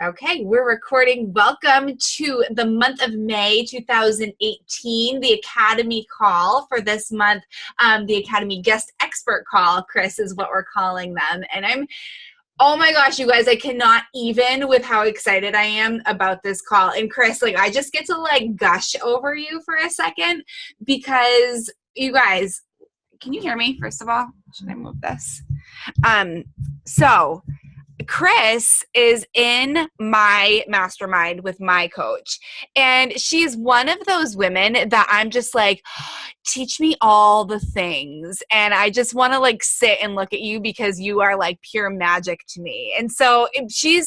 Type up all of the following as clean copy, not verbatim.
Okay, we're recording. Welcome to the month of May 2018, the Academy call for this month. The Academy guest expert call, Kris, is what we're calling them. And oh my gosh, you guys, I cannot even with how excited I am about this call. And Kris, I just get to gush over you for a second because you guys, can you hear me first of all? Should I move this? So Kris is in my mastermind with my coach, and she's one of those women that I'm just like, teach me all the things. And I just want to sit and look at you because you are pure magic to me. And so she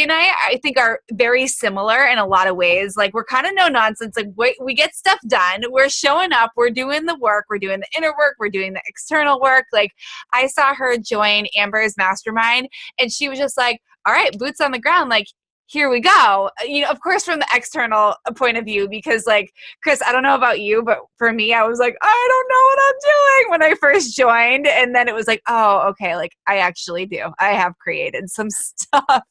and I think are very similar in a lot of ways. We're kind of no nonsense. We get stuff done. We're showing up. We're doing the work. We're doing the inner work. We're doing the external work. I saw her join Amber's mastermind, and she was just like, all right, boots on the ground. Here we go. Of course, from the external point of view, because Kris, I don't know about you, but for me, I was like, I don't know what I'm doing when I first joined. And then it was like, oh, okay. I actually do. I have created some stuff.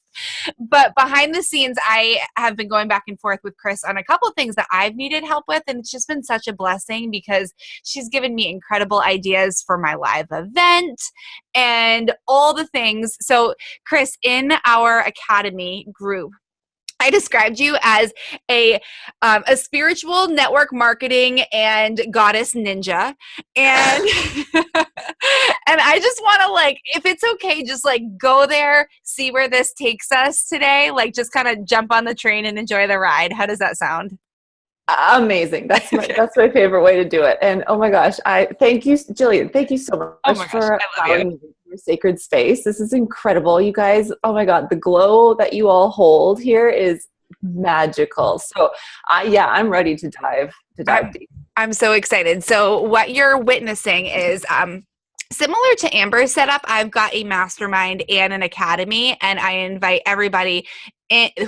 But behind the scenes, I have been going back and forth with Kris on a couple of things that I've needed help with. And it's just been such a blessing because she's given me incredible ideas for my live event and all the things. So Kris, in our Academy group, I described you as a spiritual network marketing and goddess ninja. And and I just want to if it's okay, just go there, see where this takes us today. Just kind of jump on the train and enjoy the ride. How does that sound? Amazing. That's my favorite way to do it. And oh my gosh, I thank you, Jillian. Thank you so much for allowing me your sacred space. This is incredible. You guys, oh my God, the glow that you all hold here is magical. So I'm ready to dive deep. I'm so excited. So what you're witnessing is similar to Amber's setup. I've got a mastermind and an academy, and I invite everybody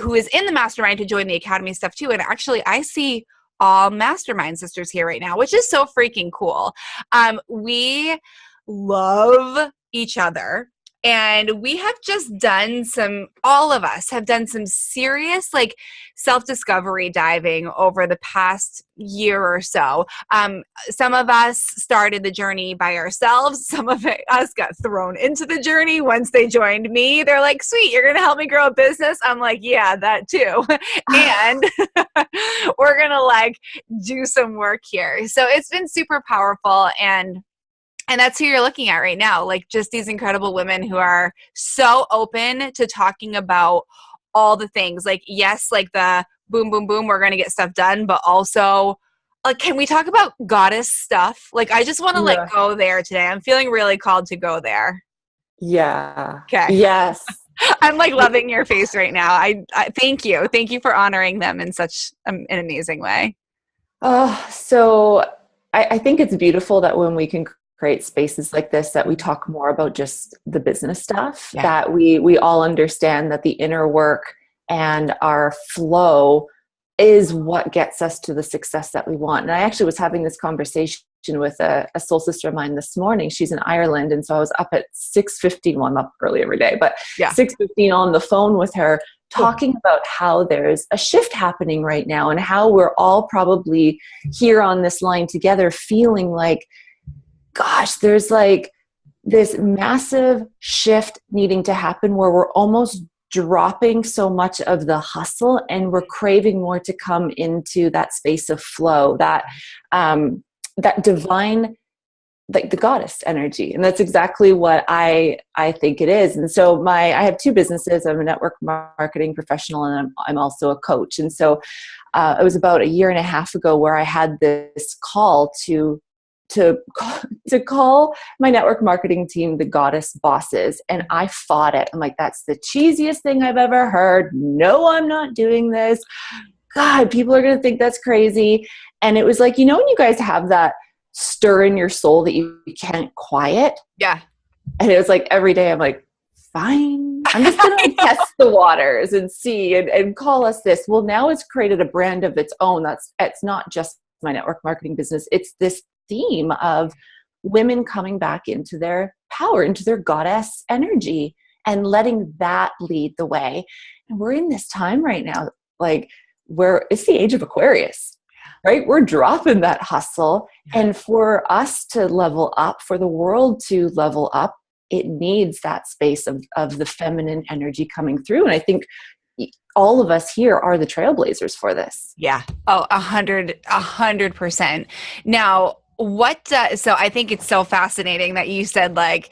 who is in the mastermind to join the academy stuff too. And actually, I see all mastermind sisters here right now, which is so freaking cool. We love each other. And we have just done all of us have done some serious self-discovery diving over the past year or so. Some of us started the journey by ourselves. Some of us got thrown into the journey once they joined me. They're like, sweet, you're going to help me grow a business? I'm like, yeah, that too. And we're going to do some work here. So it's been super powerful. And that's who you're looking at right now, just these incredible women who are so open to talking about all the things. Yes, the boom, boom, boom, we're going to get stuff done, but also, can we talk about goddess stuff? I just want to go there today. I'm feeling really called to go there. Yeah. Okay. Yes. I'm loving your face right now. I thank you. Thank you for honoring them in such an amazing way. So I think it's beautiful that when we can create spaces like this, that we talk more about just the business stuff, that we all understand that the inner work and our flow is what gets us to the success that we want. And I actually was having this conversation with a soul sister of mine this morning. She's in Ireland. And so I was up at 6:15. Well, I'm up early every day, but 6:15 on the phone with her, talking about how there's a shift happening right now and how we're all probably here on this line together feeling gosh, there's this massive shift needing to happen where we're almost dropping so much of the hustle and we're craving more to come into that space of flow, that divine, the goddess energy. And that's exactly what I think it is. And so I have two businesses. I'm a network marketing professional and I'm also a coach. And so it was about a year and a half ago where I had this call to call my network marketing team the goddess bosses. And I fought it. I'm like, that's the cheesiest thing I've ever heard. No, I'm not doing this. God, people are going to think that's crazy. And it was when you guys have that stir in your soul that you can't quiet. Yeah. And it was every day I'm like, fine, I'm just going to test the waters and see and call us this. Well, now it's created a brand of its own. It's not just my network marketing business. It's this theme of women coming back into their power, into their goddess energy. and letting that lead the way. And we're in this time right now, like where it's the age of Aquarius, right? We're dropping that hustle. And for us to level up, for the world to level up, it needs that space of the feminine energy coming through. And I think all of us here are the trailblazers for this. Yeah. Oh, 100%. Now, so I think it's so fascinating that you said like,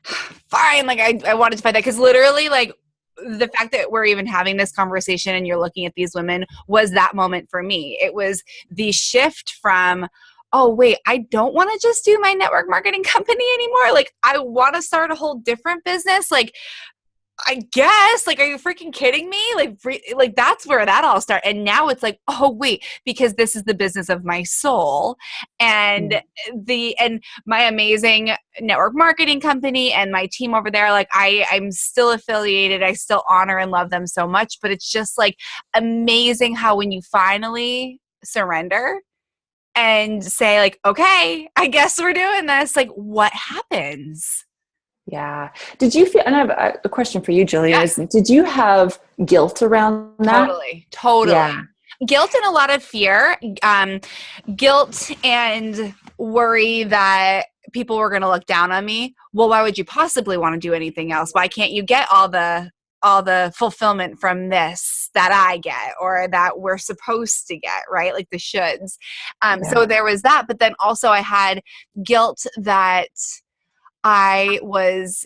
fine, like I wanted to find that, because literally like the fact that we're even having this conversation and you're looking at these women was that moment for me. It was the shift from, oh wait, I don't want to just do my network marketing company anymore. Like I want to start a whole different business. Like, I guess, like, are you freaking kidding me? Like that's where that all started. And now it's like, oh wait, because this is the business of my soul, and my amazing network marketing company and my team over there. Like I'm still affiliated. I still honor and love them so much, but it's just like amazing how when you finally surrender and say like, okay, I guess we're doing this. Like what happens? Yeah. Did you feel, and I have a question for you, Jillian, is did you have guilt around that? Totally. Yeah. Guilt and a lot of fear, guilt and worry that people were going to look down on me. Well, why would you possibly want to do anything else? Why can't you get all the fulfillment from this that I get or that we're supposed to get, right? Like the shoulds. So there was that, but then also I had guilt that I was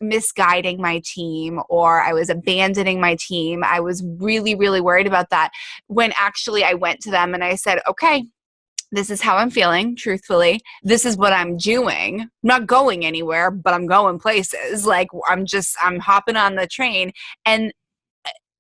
misguiding my team, or I was abandoning my team. I was really, really worried about that, when actually I went to them and I said, okay, this is how I'm feeling, truthfully. This is what I'm doing. I'm not going anywhere, but I'm going places. Like I'm hopping on the train. And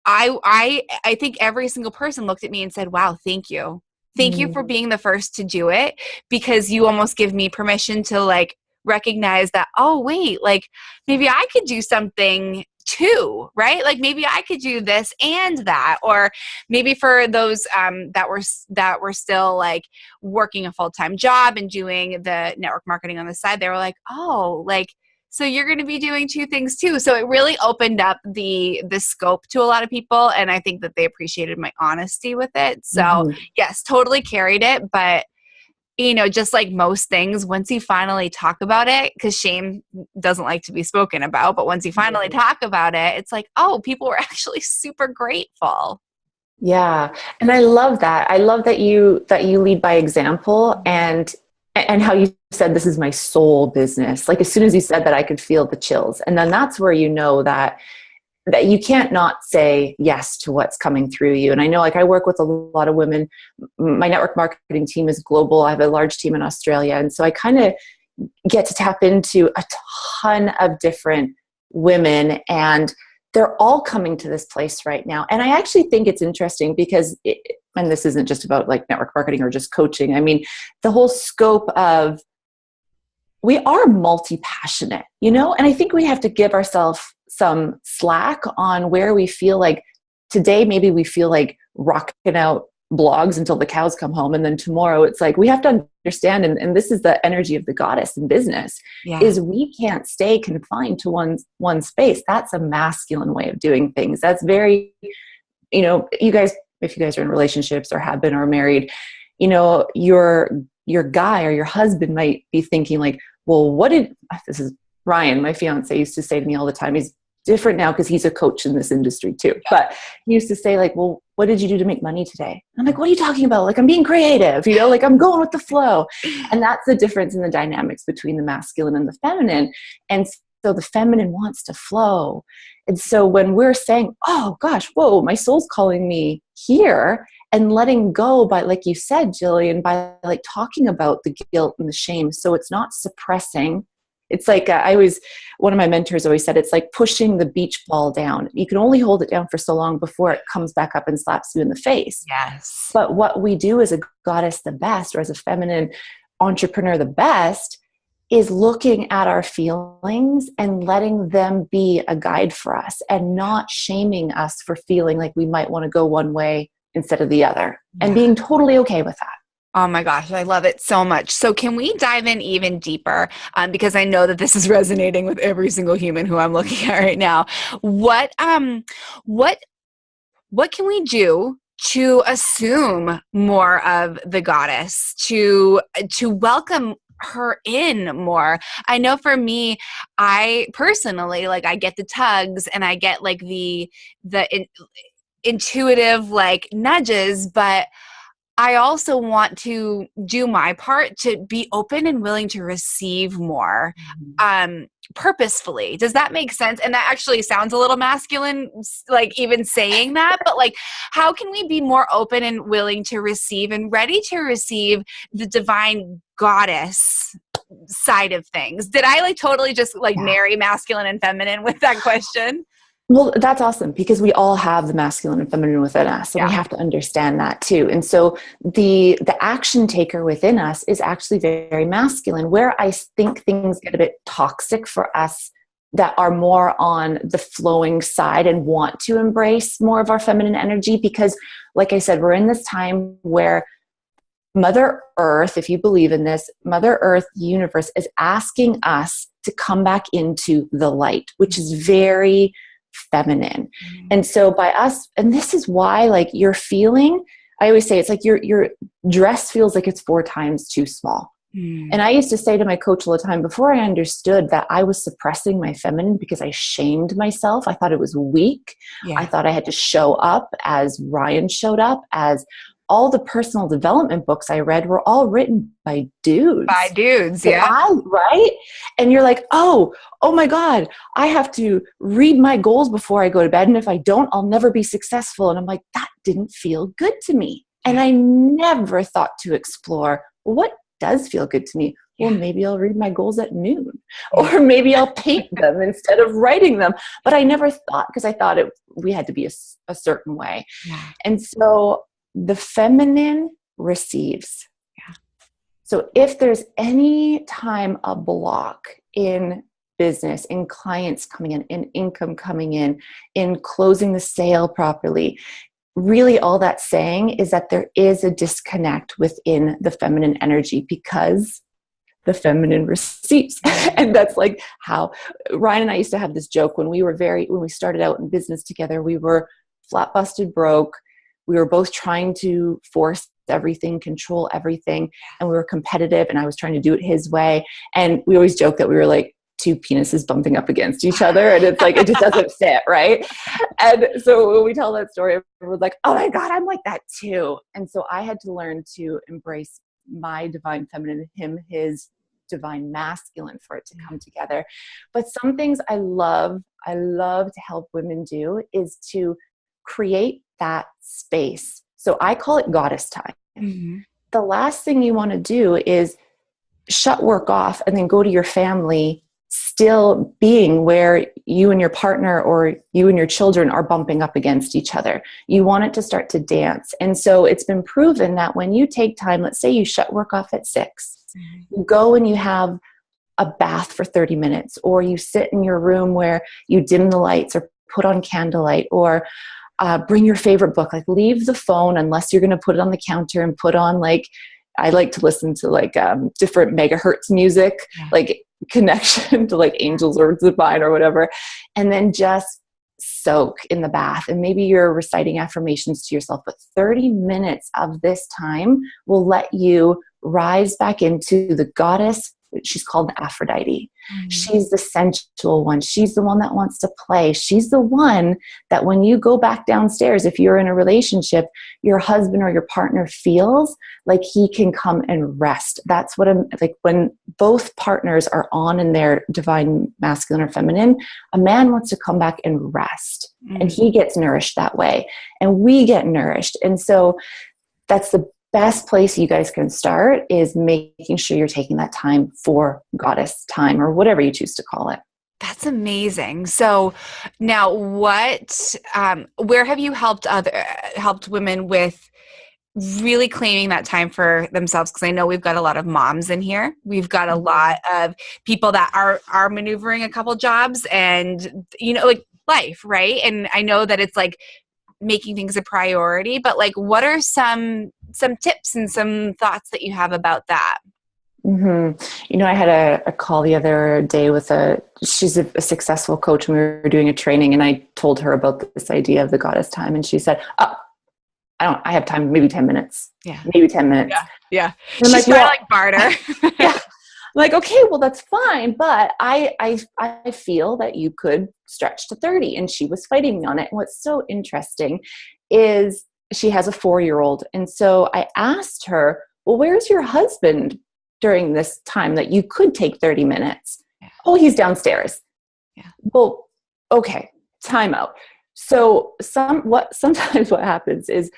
I think every single person looked at me and said, wow, thank you. Thank you for being the first to do it, because you almost give me permission to like recognize that, oh wait, like maybe I could do something too, right? Like maybe I could do this and that, or maybe for those that were still like working a full-time job and doing the network marketing on the side, they were like, oh, like so you're going to be doing two things too. So it really opened up the scope to a lot of people, and I think that they appreciated my honesty with it. So yes, totally carried it, but you know, just like most things, once you finally talk about it, because shame doesn't like to be spoken about, but once you finally talk about it, it's like, oh, people were actually super grateful. Yeah. And I love that. I love that you lead by example, and how you said, this is my soul business. Like as soon as you said that, I could feel the chills. And then that's where you know that you can't not say yes to what's coming through you. And I know, like, I work with a lot of women. My network marketing team is global. I have a large team in Australia. And so I kind of get to tap into a ton of different women, and they're all coming to this place right now. And I actually think it's interesting because and this isn't just about like network marketing or just coaching. I mean, the whole scope of, we are multi-passionate, you know, and I think we have to give ourselves some slack on where we feel like today, maybe we feel like rocking out blogs until the cows come home. And then tomorrow it's like, we have to understand, and this is the energy of the goddess in business, is we can't stay confined to one space. That's a masculine way of doing things. That's very, you know, you guys, if you guys are in relationships or have been or married, you know, your guy or your husband might be thinking like, well, this is Ryan, my fiance, used to say to me all the time. He's different now because he's a coach in this industry too. But he used to say like, well, what did you do to make money today? I'm like, what are you talking about? Like, I'm being creative, you know, like I'm going with the flow. And that's the difference in the dynamics between the masculine and the feminine. And so the feminine wants to flow. And so when we're saying, oh gosh, whoa, my soul's calling me here, and letting go by, like you said, Jillian, by like talking about the guilt and the shame. So it's not suppressing. It's like one of my mentors always said, it's like pushing the beach ball down. You can only hold it down for so long before it comes back up and slaps you in the face. Yes. But what we do as a goddess the best, or as a feminine entrepreneur the best, is looking at our feelings and letting them be a guide for us, and not shaming us for feeling like we might want to go one way instead of the other, and being totally okay with that. Oh my gosh, I love it so much. So can we dive in even deeper? Because I know that this is resonating with every single human who I'm looking at right now. What what what can we do to assume more of the goddess, to welcome her in more? I know for me, I personally, like, I get the tugs and I get like the intuitive like nudges, but I also want to do my part to be open and willing to receive more, purposefully. Does that make sense? And that actually sounds a little masculine, like even saying that, but like, how can we be more open and willing to receive and ready to receive the divine goddess side of things? Did I like totally just like marry masculine and feminine with that question? Well, that's awesome because we all have the masculine and feminine within us, and we have to understand that too. And so the action taker within us is actually very masculine, where I think things get a bit toxic for us that are more on the flowing side and want to embrace more of our feminine energy. Because like I said, we're in this time where Mother Earth, if you believe in this, Mother Earth, the universe is asking us to come back into the light, which is very feminine. And so by us, and this is why like you're feeling, I always say it's like your dress feels like it's 4 times too small. And I used to say to my coach all the time, before I understood that I was suppressing my feminine because I shamed myself, I thought it was weak. I thought I had to show up as Ryan showed up, as all the personal development books I read were all written by dudes. By dudes, so right? And you're like, oh my God, I have to read my goals before I go to bed. And if I don't, I'll never be successful. And I'm like, that didn't feel good to me. And I never thought to explore, well, what does feel good to me? Well, maybe I'll read my goals at noon, or maybe I'll paint them instead of writing them. But I never thought, because I thought we had to be a certain way. And so the feminine receives. So if there's any time a block in business, in clients coming in income coming in closing the sale properly, really all that's saying is that there is a disconnect within the feminine energy, because the feminine receives. And that's like how Ryan and I used to have this joke when we started out in business together. We were flat busted broke. We were both trying to force everything, control everything, and we were competitive, and I was trying to do it his way. And we always joke that we were like 2 penises bumping up against each other, and it's like, it just doesn't fit, right? And so when we tell that story, we're like, oh my God, I'm like that too. And so I had to learn to embrace my divine feminine, him, his divine masculine, for it to come together. But some things I love to help women do is to create that space. So I call it goddess time. The last thing you want to do is shut work off and then go to your family still being where you and your partner or you and your children are bumping up against each other. You want it to start to dance. And so it's been proven that when you take time, let's say you shut work off at 6, you go and you have a bath for 30 minutes, or you sit in your room where you dim the lights or put on candlelight, or bring your favorite book. Like, leave the phone unless you're going to put it on the counter, and put on, like, I like to listen to like different megahertz music, like connection to like angels or divine or whatever. And then just soak in the bath. And maybe you're reciting affirmations to yourself, but 30 minutes of this time will let you rise back into the goddess. She's called Aphrodite. She's the sensual one. She's the one that wants to play. She's the one that when you go back downstairs, if you're in a relationship, your husband or your partner feels like he can come and rest. That's what like when both partners are on in their divine masculine or feminine, a man wants to come back and rest, and he gets nourished that way, and we get nourished. And so that's the best place you guys can start, is making sure you're taking that time for goddess time, or whatever you choose to call it. That's amazing. So now where have you helped women with really claiming that time for themselves? Because I know we've got a lot of moms in here. We've got a lot of people that are maneuvering a couple jobs and, like life, right? And I know that it's like making things a priority, but like, what are some tips and some thoughts that you have about that? Mm-hmm. I had a call the other day with she's a successful coach, and we were doing a training, and I told her about this idea of the goddess time, and she said, "Oh, I have time, maybe 10 minutes. Yeah. Maybe 10 minutes. Yeah. And I'm she's like, trying to like barter. yeah. I'm like, okay, well, that's fine. But I feel that you could stretch to 30. And she was fighting me on it. And what's so interesting is she has a 4-year-old. And so I asked her, well, where's your husband during this time that you could take 30 minutes? Yeah. Oh, he's downstairs. Yeah. Well, okay, time out. So sometimes what happens is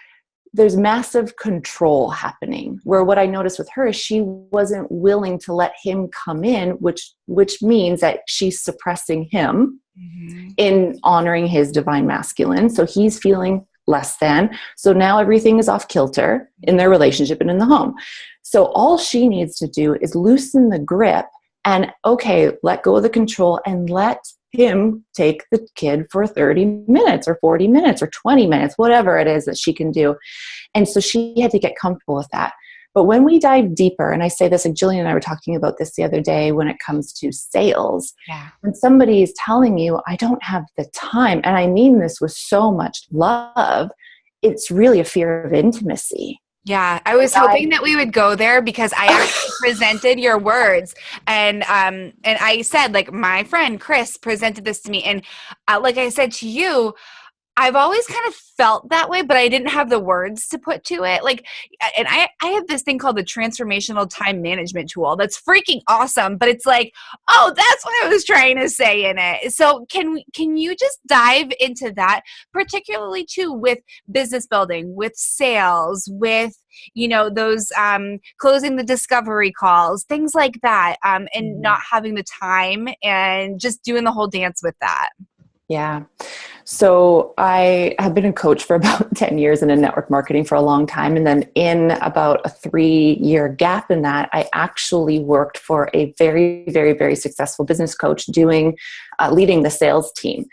there's massive control happening, where what I noticed with her is she wasn't willing to let him come in, which means that she's suppressing him in honoring his divine masculine. So he's feeling less than. So now everything is off kilter in their relationship and in the home. So all she needs to do is loosen the grip and, okay, let go of the control and let him take the kid for 30 minutes or 40 minutes or 20 minutes, whatever it is that she can do. And so she had to get comfortable with that. But when we dive deeper, and I say this, like Jillian and I were talking about this the other day when it comes to sales, when somebody is telling you, I don't have the time, and I mean this with so much love, it's really a fear of intimacy. Yeah, I was hoping that we would go there, because I actually presented your words, and I said, like, my friend Kris presented this to me, and like I said to you, I've always kind of felt that way, but I didn't have the words to put to it. Like, and I have this thing called the transformational time management tool. That's freaking awesome. But it's like, oh, that's what I was trying to say in it. So can you just dive into that, particularly too with business building, with sales, with, those closing the discovery calls, things like that, and not having the time and just doing the whole dance with that. Yeah. So I have been a coach for about 10 years and in network marketing for a long time. And then in about a 3-year gap in that, I actually worked for a very, very, very successful business coach leading the sales team.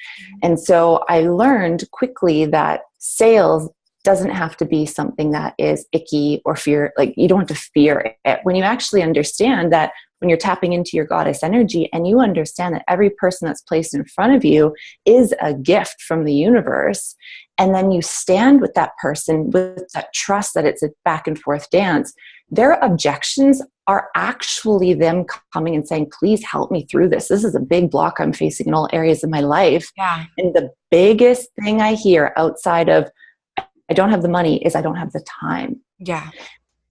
And so I learned quickly that sales doesn't have to be something that is icky or fear. Like, you don't have to fear it. When you actually understand that, when you're tapping into your goddess energy and you understand that every person that's placed in front of you is a gift from the universe, and then you stand with that person with that trust that it's a back and forth dance, their objections are actually them coming and saying, please help me through this. This is a big block I'm facing in all areas of my life. Yeah. And the biggest thing I hear outside of, I don't have the money, is I don't have the time. Yeah.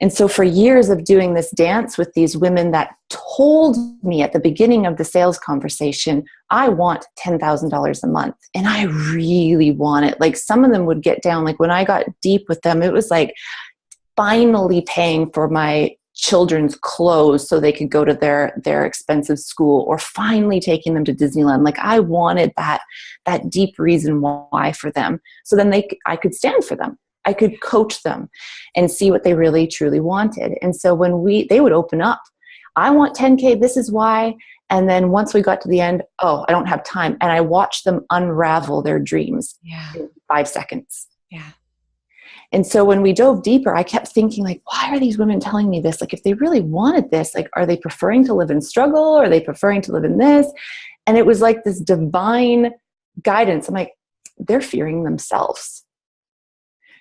And so for years of doing this dance with these women that told me at the beginning of the sales conversation, I want $10,000 a month. And I really want it. Like, some of them would get down, like when I got deep with them, it was like finally paying for my children's clothes so they could go to their expensive school, or finally taking them to Disneyland. Like, I wanted that deep reason why for them. So then I could stand for them. I could coach them and see what they really truly wanted. And so when they would open up, I want 10K, this is why. And then once we got to the end, oh, I don't have time. And I watched them unravel their dreams in 5 seconds. Yeah. And so when we dove deeper, I kept thinking, like, why are these women telling me this? Like, if they really wanted this, like, are they preferring to live in struggle? Or are they preferring to live in this? And it was like this divine guidance. I'm like, they're fearing themselves.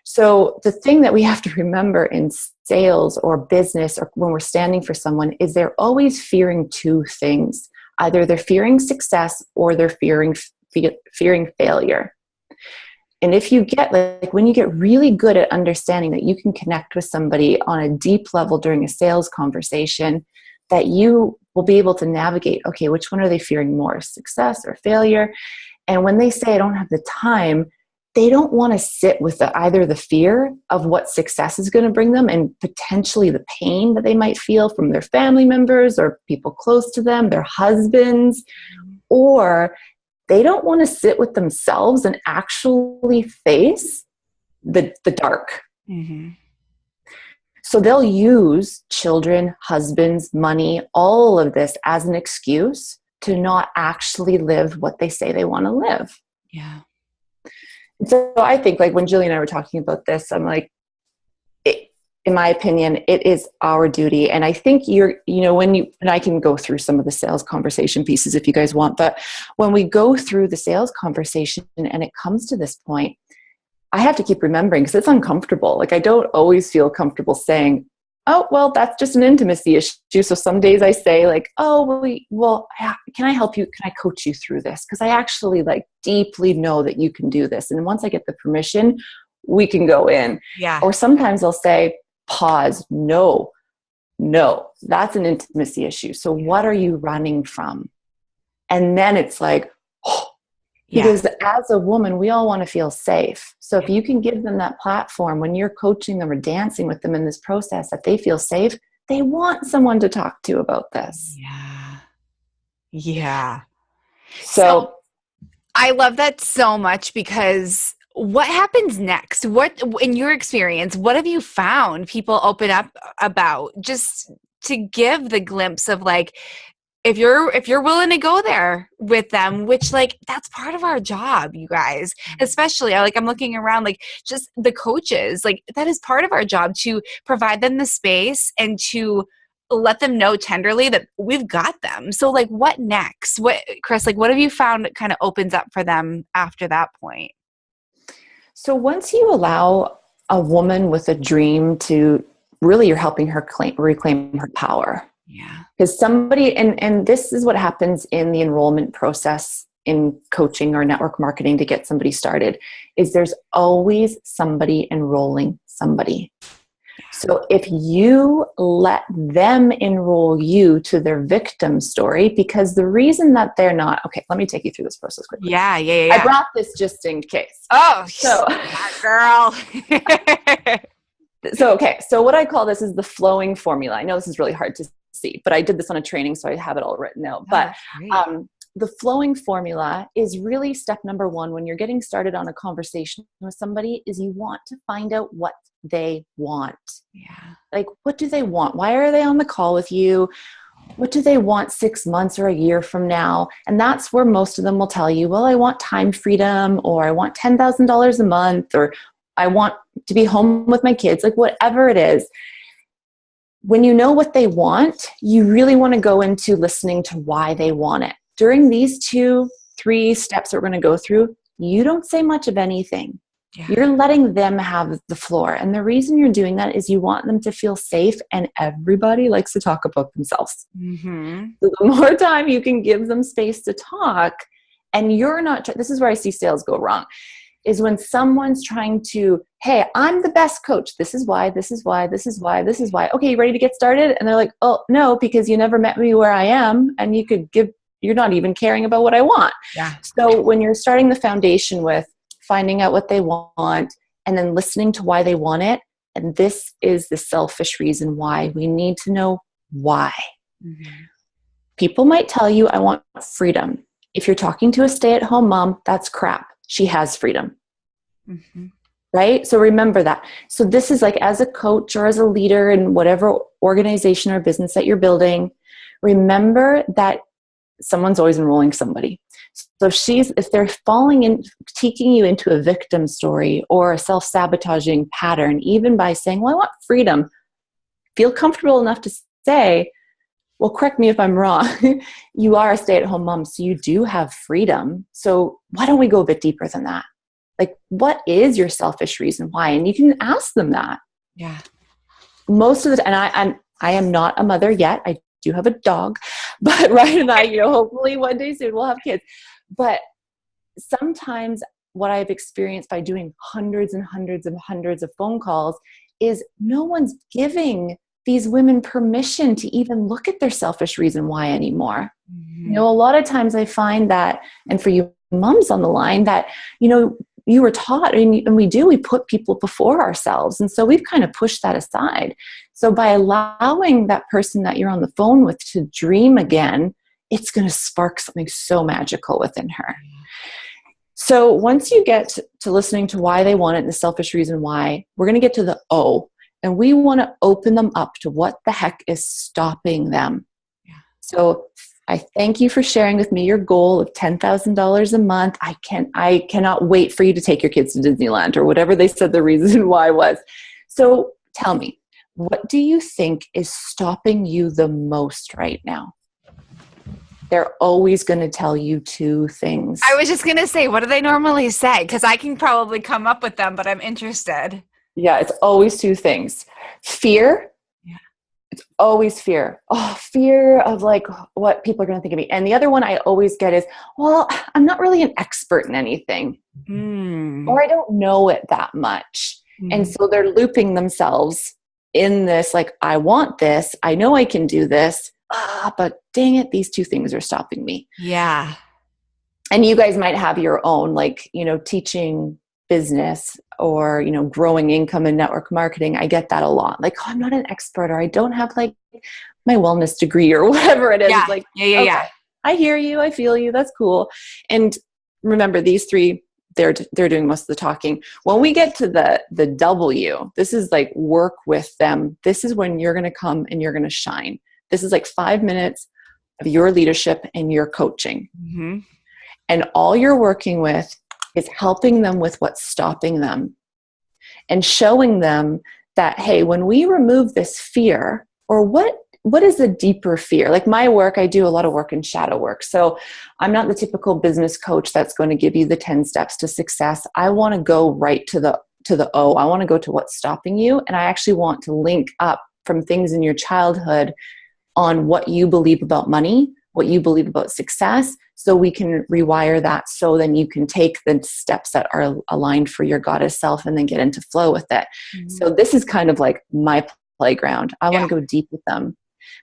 So the thing that we have to remember in sales or business, or when we're standing for someone, is they're always fearing 2 things. Either they're fearing success or they're fearing failure. And if you get, like, when you get really good at understanding that you can connect with somebody on a deep level during a sales conversation, that you will be able to navigate, okay, which one are they fearing more, success or failure? And when they say, I don't have the time, they don't want to sit with either the fear of what success is going to bring them, and potentially the pain that they might feel from their family members or people close to them, their husbands, or they don't want to sit with themselves and actually face the dark. Mm-hmm. So they'll use children, husbands, money, all of this as an excuse to not actually live what they say they want to live. Yeah. So I think like when Julie and I were talking about this, I'm like, in my opinion, it is our duty. And I think and I can go through some of the sales conversation pieces if you guys want, but when we go through the sales conversation and it comes to this point, I have to keep remembering because it's uncomfortable. Like I don't always feel comfortable saying, oh, well, that's just an intimacy issue. So some days I say like, oh, can I help you? Can I coach you through this? Because I actually like deeply know that you can do this. And once I get the permission, we can go in. Yeah. Or sometimes I'll say, pause. No, that's an intimacy issue. So what are you running from? And then it's like, because as a woman, we all want to feel safe. So if you can give them that platform when you're coaching them or dancing with them in this process, that they feel safe, they want someone to talk to about this. Yeah. Yeah. So I love that so much because what happens next? What, in your experience, what have you found people open up about, just to give the glimpse of like, if you're willing to go there with them, which like that's part of our job, you guys, especially like I'm looking around, like just the coaches, like that is part of our job, to provide them the space and to let them know tenderly that we've got them. So like what next? What, Kris, like what have you found that kind of opens up for them after that point? So once you allow a woman with a dream to really, you're helping her reclaim her power. Yeah. Because somebody, and this is what happens in the enrollment process in coaching or network marketing to get somebody started, is there's always somebody enrolling somebody. So if you let them enroll you to their victim story, because the reason that they're not, okay, let me take you through this process quickly. Yeah. I brought this just in case. Oh, so girl. So what I call this is the flowing formula. I know this is really hard to see, but I did this on a training, so I have it all written out. But the flowing formula is really step number one when you're getting started on a conversation with somebody, is you want to find out what they want. Yeah. Like, what do they want? Why are they on the call with you? What do they want 6 months or a year from now? And that's where most of them will tell you, well, I want time freedom, or I want $10,000 a month, or I want to be home with my kids, like whatever it is. When you know what they want, you really want to go into listening to why they want it. During these 2-3 steps that we're going to go through, you don't say much of anything. Yeah. You're letting them have the floor. And the reason you're doing that is you want them to feel safe, and everybody likes to talk about themselves. Mm-hmm. So the more time you can give them space to talk, and you're not, this is where I see sales go wrong, is when someone's trying to, hey, I'm the best coach. This is why, this is why, this is why, this is why. Okay, you ready to get started? And they're like, oh, no, because you never met me where I am, and you're not even caring about what I want. Yeah. So when you're starting the foundation with finding out what they want and then listening to why they want it, and this is the selfish reason why, we need to know why. Mm-hmm. People might tell you, I want freedom. If you're talking to a stay-at-home mom, that's crap. She has freedom. Mm-hmm. Right? So remember that. So this is like, as a coach or as a leader in whatever organization or business that you're building, remember that someone's always enrolling somebody. So if they're taking you into a victim story or a self-sabotaging pattern, even by saying, well, I want freedom, feel comfortable enough to say, well, correct me if I'm wrong. You are a stay-at-home mom, so you do have freedom. So why don't we go a bit deeper than that? Like, what is your selfish reason why? And you can ask them that. Yeah. Most of the time, I am not a mother yet. I do have a dog, but Ryan and I, hopefully one day soon we'll have kids. But sometimes what I've experienced by doing hundreds and hundreds and hundreds of phone calls is no one's giving these women permission to even look at their selfish reason why anymore. Mm-hmm. A lot of times I find that, and for you moms on the line, that, you were taught, and we put people before ourselves. And so we've kind of pushed that aside. So by allowing that person that you're on the phone with to dream again, it's going to spark something so magical within her. So once you get to listening to why they want it and the selfish reason why, we're going to get to the O. And we want to open them up to what the heck is stopping them. Yeah. So I thank you for sharing with me your goal of $10,000 a month. I cannot wait for you to take your kids to Disneyland, or whatever they said the reason why was. So tell me, what do you think is stopping you the most right now? They're always going to tell you two things. I was just going to say, what do they normally say? Because I can probably come up with them, but I'm interested. Yeah, it's always two things. Fear. Yeah. It's always fear. Oh, fear of like what people are going to think of me. And the other one I always get is, well, I'm not really an expert in anything. Or I don't know it that much. And so they're looping themselves in this, like, I want this. I know I can do this. But dang it, these two things are stopping me. Yeah. And you guys might have your own, like, teaching business or, growing income and network marketing. I get that a lot. Like, I'm not an expert, or I don't have like my wellness degree or whatever it is. Yeah. It's like, yeah. I hear you. I feel you. That's cool. And remember, these three, they're doing most of the talking. When we get to the W, this is like work with them. This is when you're going to come and you're going to shine. This is like 5 minutes of your leadership and your coaching. And all you're working with is helping them with what's stopping them and showing them that, hey, when we remove this fear, or what is a deeper fear? Like my work, I do a lot of work in shadow work. So I'm not the typical business coach that's going to give you the 10 steps to success. I want to go right to the O. I want to go to what's stopping you. And I actually want to link up from things in your childhood on what you believe about money, what you believe about success, so we can rewire that, so then you can take the steps that are aligned for your goddess self and then get into flow with it. So this is kind of like my playground. I want to go deep with them.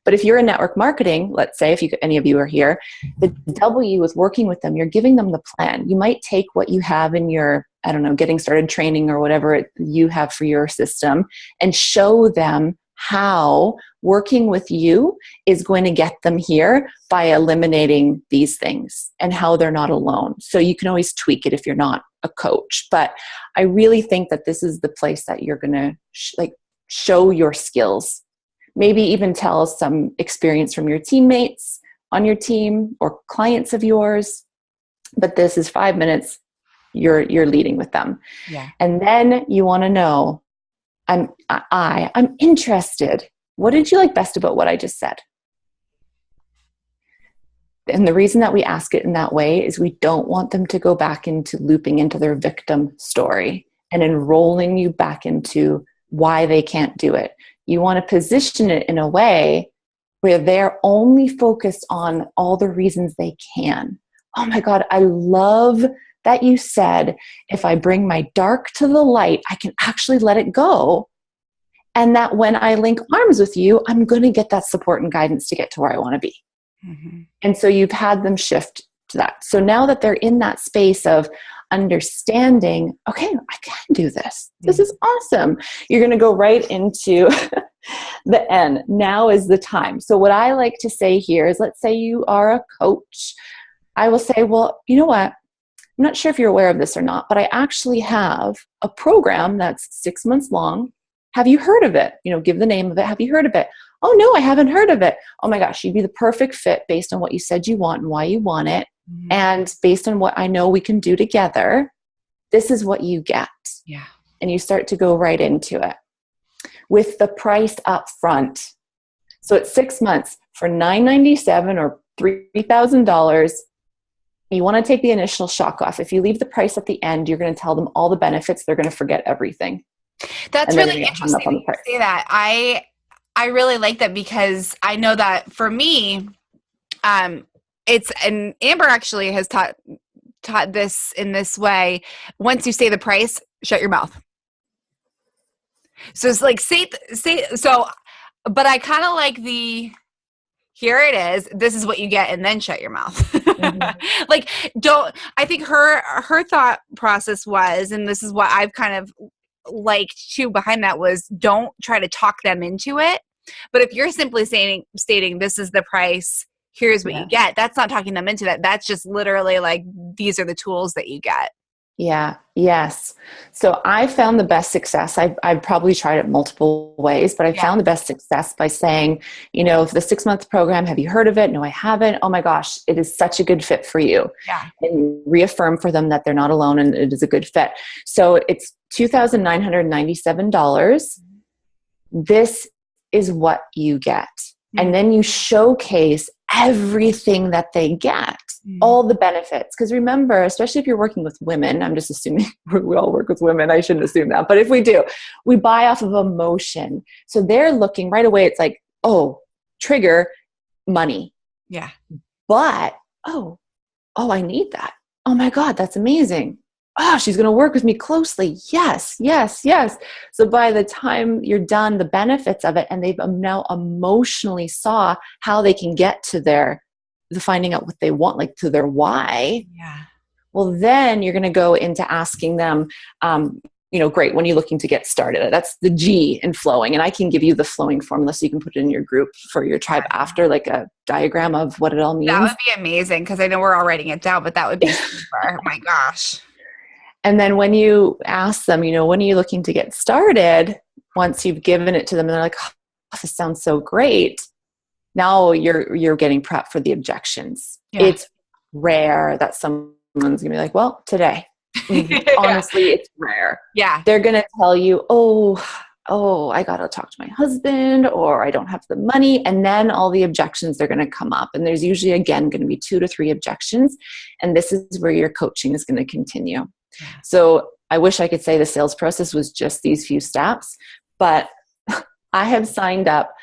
But if you're in network marketing, let's say, any of you are here, the W is working with them. You're giving them the plan. You might take what you have in your, getting started training or whatever you have for your system, and show them how working with you is going to get them here by eliminating these things, and how they're not alone. So you can always tweak it if you're not a coach. But I really think that this is the place that you're going to show your skills. Maybe even tell some experience from your teammates on your team or clients of yours. But this is 5 minutes. You're leading with them. Yeah. And then you want to know, I'm interested. What did you like best about what I just said? And the reason that we ask it in that way is we don't want them to go back into looping into their victim story and enrolling you back into why they can't do it. You want to position it in a way where they're only focused on all the reasons they can. Oh my God, I love that you said, if I bring my dark to the light, I can actually let it go. And that when I link arms with you, I'm going to get that support and guidance to get to where I want to be. And so you've had them shift to that. So now that they're in that space of understanding, okay, I can do this. This is awesome. You're going to go right into the N. Now is the time. So what I like to say here is, let's say you are a coach. I will say, well, you know what? I'm not sure if you're aware of this or not, but I actually have a program that's 6 months long. Have you heard of it? Give the name of it. Have you heard of it? Oh, no, I haven't heard of it. Oh my gosh, you'd be the perfect fit based on what you said you want and why you want it. And based on what I know we can do together, this is what you get. Yeah. And you start to go right into it with the price up front. So it's 6 months for $997 or $3,000. You want to take the initial shock off. If you leave the price at the end, you're going to tell them all the benefits. They're going to forget everything. That's really interesting to say that. I really like that, because I know that for me, and Amber actually has taught this in this way. Once you say the price, shut your mouth. So it's like say so, but I kind of like here it is, this is what you get, and then shut your mouth. I think her thought process was, and this is what I've kind of liked too behind that, was don't try to talk them into it. But if you're simply stating this is the price, here's what you get, that's not talking them into that. That's just literally like, these are the tools that you get. Yeah. Yes. So I found the best success. I've probably tried it multiple ways, but I Yeah. found the best success by saying, for the 6-month program, have you heard of it? No, I haven't. Oh my gosh, it is such a good fit for you. Yeah. And reaffirm for them that they're not alone and it is a good fit. So it's $2,997. This is what you get. And then you showcase everything that they get, all the benefits. Because remember, especially if you're working with women, I'm just assuming we all work with women. I shouldn't assume that. But if we do, we buy off of emotion. So they're looking right away. It's like, oh, trigger money. Yeah. But, I need that. Oh my God, that's amazing. Oh, she's going to work with me closely. Yes, yes, yes. So by the time you're done, the benefits of it, and they've now emotionally saw how they can get to the finding out what they want, like to their why. Yeah. Well, then you're going to go into asking them, great, when are you looking to get started? That's the G in flowing. And I can give you the flowing formula so you can put it in your group for your tribe after, like a diagram of what it all means. That would be amazing because I know we're all writing it down, but that would be super. My gosh. And then when you ask them, when are you looking to get started? Once you've given it to them and they're like, oh, this sounds so great. Now you're getting prepped for the objections. Yeah. It's rare that someone's going to be like, well, today. Honestly, it's rare. Yeah. They're going to tell you, oh, I got to talk to my husband, or I don't have the money. And then all the objections are going to come up. And there's usually, again, going to be 2 to 3 objections. And this is where your coaching is going to continue. Yeah. So I wish I could say the sales process was just these few steps, but I have signed up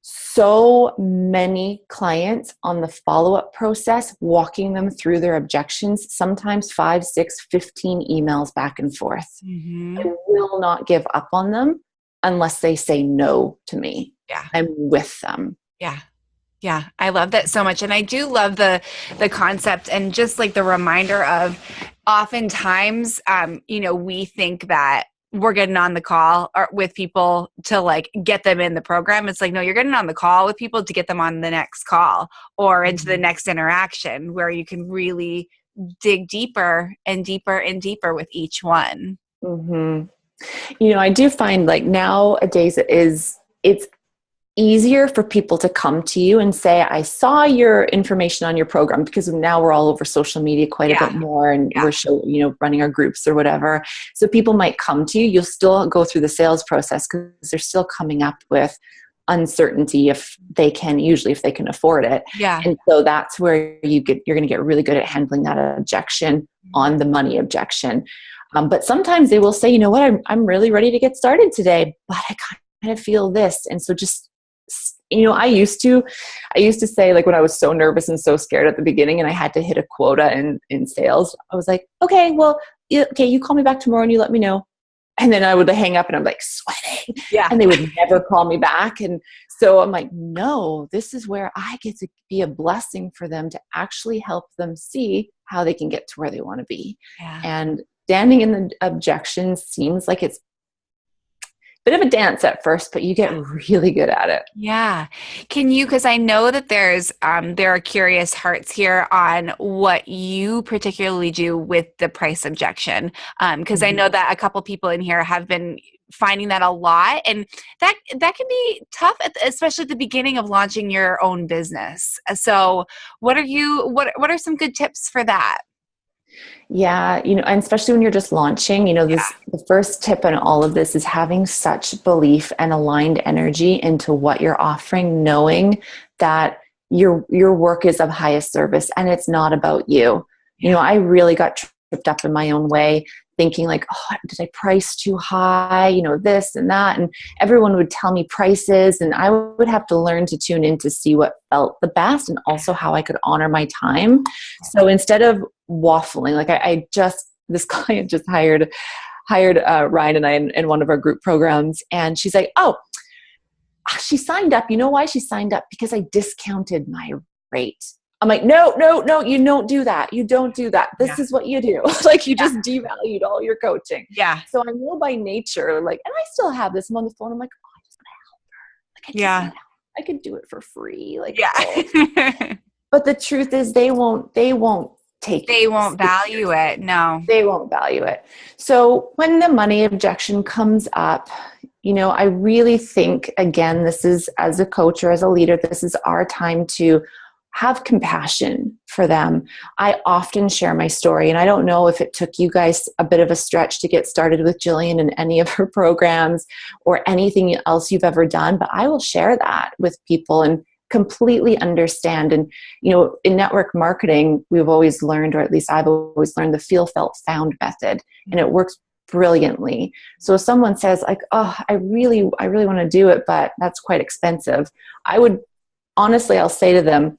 so many clients on the follow-up process, walking them through their objections, sometimes 5, 6, 15 emails back and forth. I will not give up on them unless they say no to me. Yeah. I'm with them. Yeah. Yeah. I love that so much. And I do love the concept and just like the reminder of oftentimes, we think that we're getting on the call with people to like get them in the program. It's like, no, you're getting on the call with people to get them on the next call or into the next interaction where you can really dig deeper and deeper and deeper with each one. I do find like nowadays it's easier for people to come to you and say, I saw your information on your program, because now we're all over social media quite a bit more, and we're running our groups or whatever. So people might come to you. You'll still go through the sales process because they're still coming up with uncertainty if they can afford it. Yeah. And so that's where you're going to get really good at handling that objection on the money objection. But sometimes they will say, you know what, I'm really ready to get started today, but I kind of feel this. And so just, I used to say, like, when I was so nervous and so scared at the beginning and I had to hit a quota in sales, I was like, okay, well, you call me back tomorrow and you let me know. And then I would hang up and I'm like sweating. Yeah. And they would never call me back. And so I'm like, no, this is where I get to be a blessing for them to actually help them see how they can get to where they want to be. Yeah. And standing in the objections seems like it's bit of a dance at first, but you get really good at it. Yeah. Can you, because I know that there are curious hearts here on what you particularly do with the price objection. Because I know that a couple people in here have been finding that a lot, and that can be tough, especially at the beginning of launching your own business. So what are some good tips for that? Yeah, and especially when you're just launching, the first tip in all of this is having such belief and aligned energy into what you're offering, knowing that your work is of highest service and it's not about you. Yeah. I really got tripped up in my own way, thinking like, oh, did I price too high? This and that. And everyone would tell me prices, and I would have to learn to tune in to see what felt the best and also how I could honor my time. So instead of waffling, like this client just hired Ryan and I in one of our group programs, and she's like, oh, she signed up. You know why she signed up? Because I discounted my rate. I'm like, no, you don't do that. You don't do that. This is what you do. Like, you just devalued all your coaching. Yeah. So I know by nature, like, and I still have this. I'm on the phone. I'm like, oh, I just want to help her. Like, I could do it for free. Like, but the truth is they won't take They won't value it. No. They won't value it. So when the money objection comes up, I really think, again, this is, as a coach or as a leader, this is our time to have compassion for them. I often share my story, and I don't know if it took you guys a bit of a stretch to get started with Jillian in any of her programs or anything else you've ever done, but I will share that with people and completely understand. And, in network marketing, we've always learned, or at least I've always learned, the feel, felt, found method, and it works brilliantly. So if someone says like, oh, I really want to do it, but that's quite expensive, I'll say to them,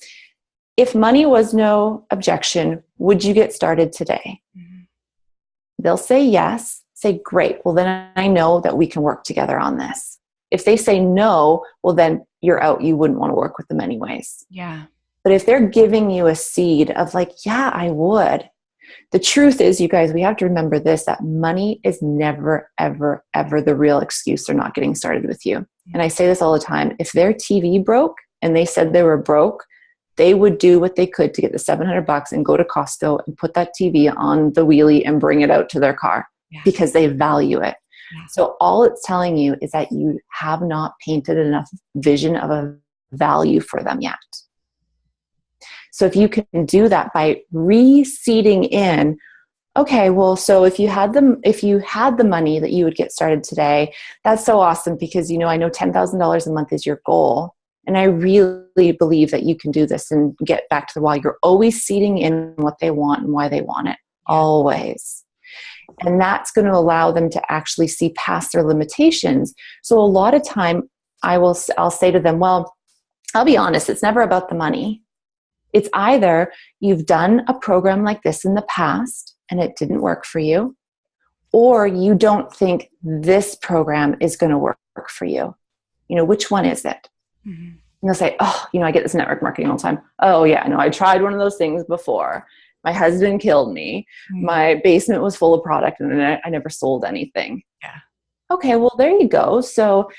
if money was no objection, would you get started today? Mm-hmm. They'll say yes. Say, great. Well, then I know that we can work together on this. If they say no, well, then you're out. You wouldn't want to work with them anyways. Yeah. But if they're giving you a seed of like, yeah, I would. The truth is, you guys, we have to remember this, that money is never, ever, ever the real excuse for not getting started with you. And I say this all the time. If their TV broke and they said they were broke, they would do what they could to get the $700 and go to Costco and put that TV on the wheelie and bring it out to their car because they value it. Yeah. So all it's telling you is that you have not painted enough vision of a value for them yet. So if you can do that by reseeding in, okay, well, so if you had the money that you would get started today, that's so awesome because, I know $10,000 a month is your goal. And I really believe that you can do this and get back to the why. You're always seeding in what they want and why they want it, always. And that's going to allow them to actually see past their limitations. So a lot of time I'll say to them, well, I'll be honest, it's never about the money. It's either you've done a program like this in the past and it didn't work for you, or you don't think this program is going to work for you. Which one is it? Mm-hmm. And they'll say, oh, I get this network marketing all the time. Oh yeah, no, I tried one of those things before. My husband killed me. Mm-hmm. My basement was full of product and I never sold anything. Yeah. Okay, well, there you go. So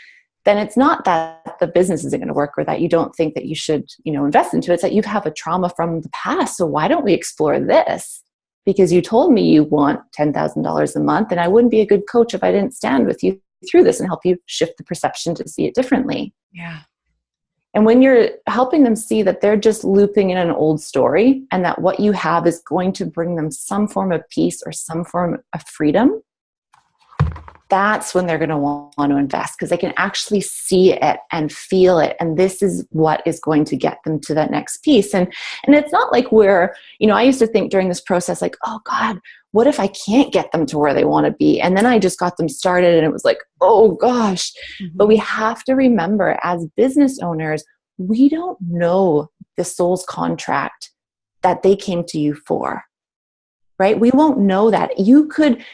then it's not that the business isn't going to work or that you don't think that you should, invest into it. It's that you have a trauma from the past. So why don't we explore this? Because you told me you want $10,000 a month and I wouldn't be a good coach if I didn't stand with you through this and help you shift the perception to see it differently. Yeah. And when you're helping them see that they're just looping in an old story and that what you have is going to bring them some form of peace or some form of freedom, that's when they're going to want to invest because they can actually see it and feel it. And this is what is going to get them to that next piece. And it's not like I used to think during this process, like, oh God, what if I can't get them to where they want to be? And then I just got them started and it was like, oh gosh. Mm-hmm. But we have to remember as business owners, we don't know the soul's contract that they came to you for. Right? We won't know that.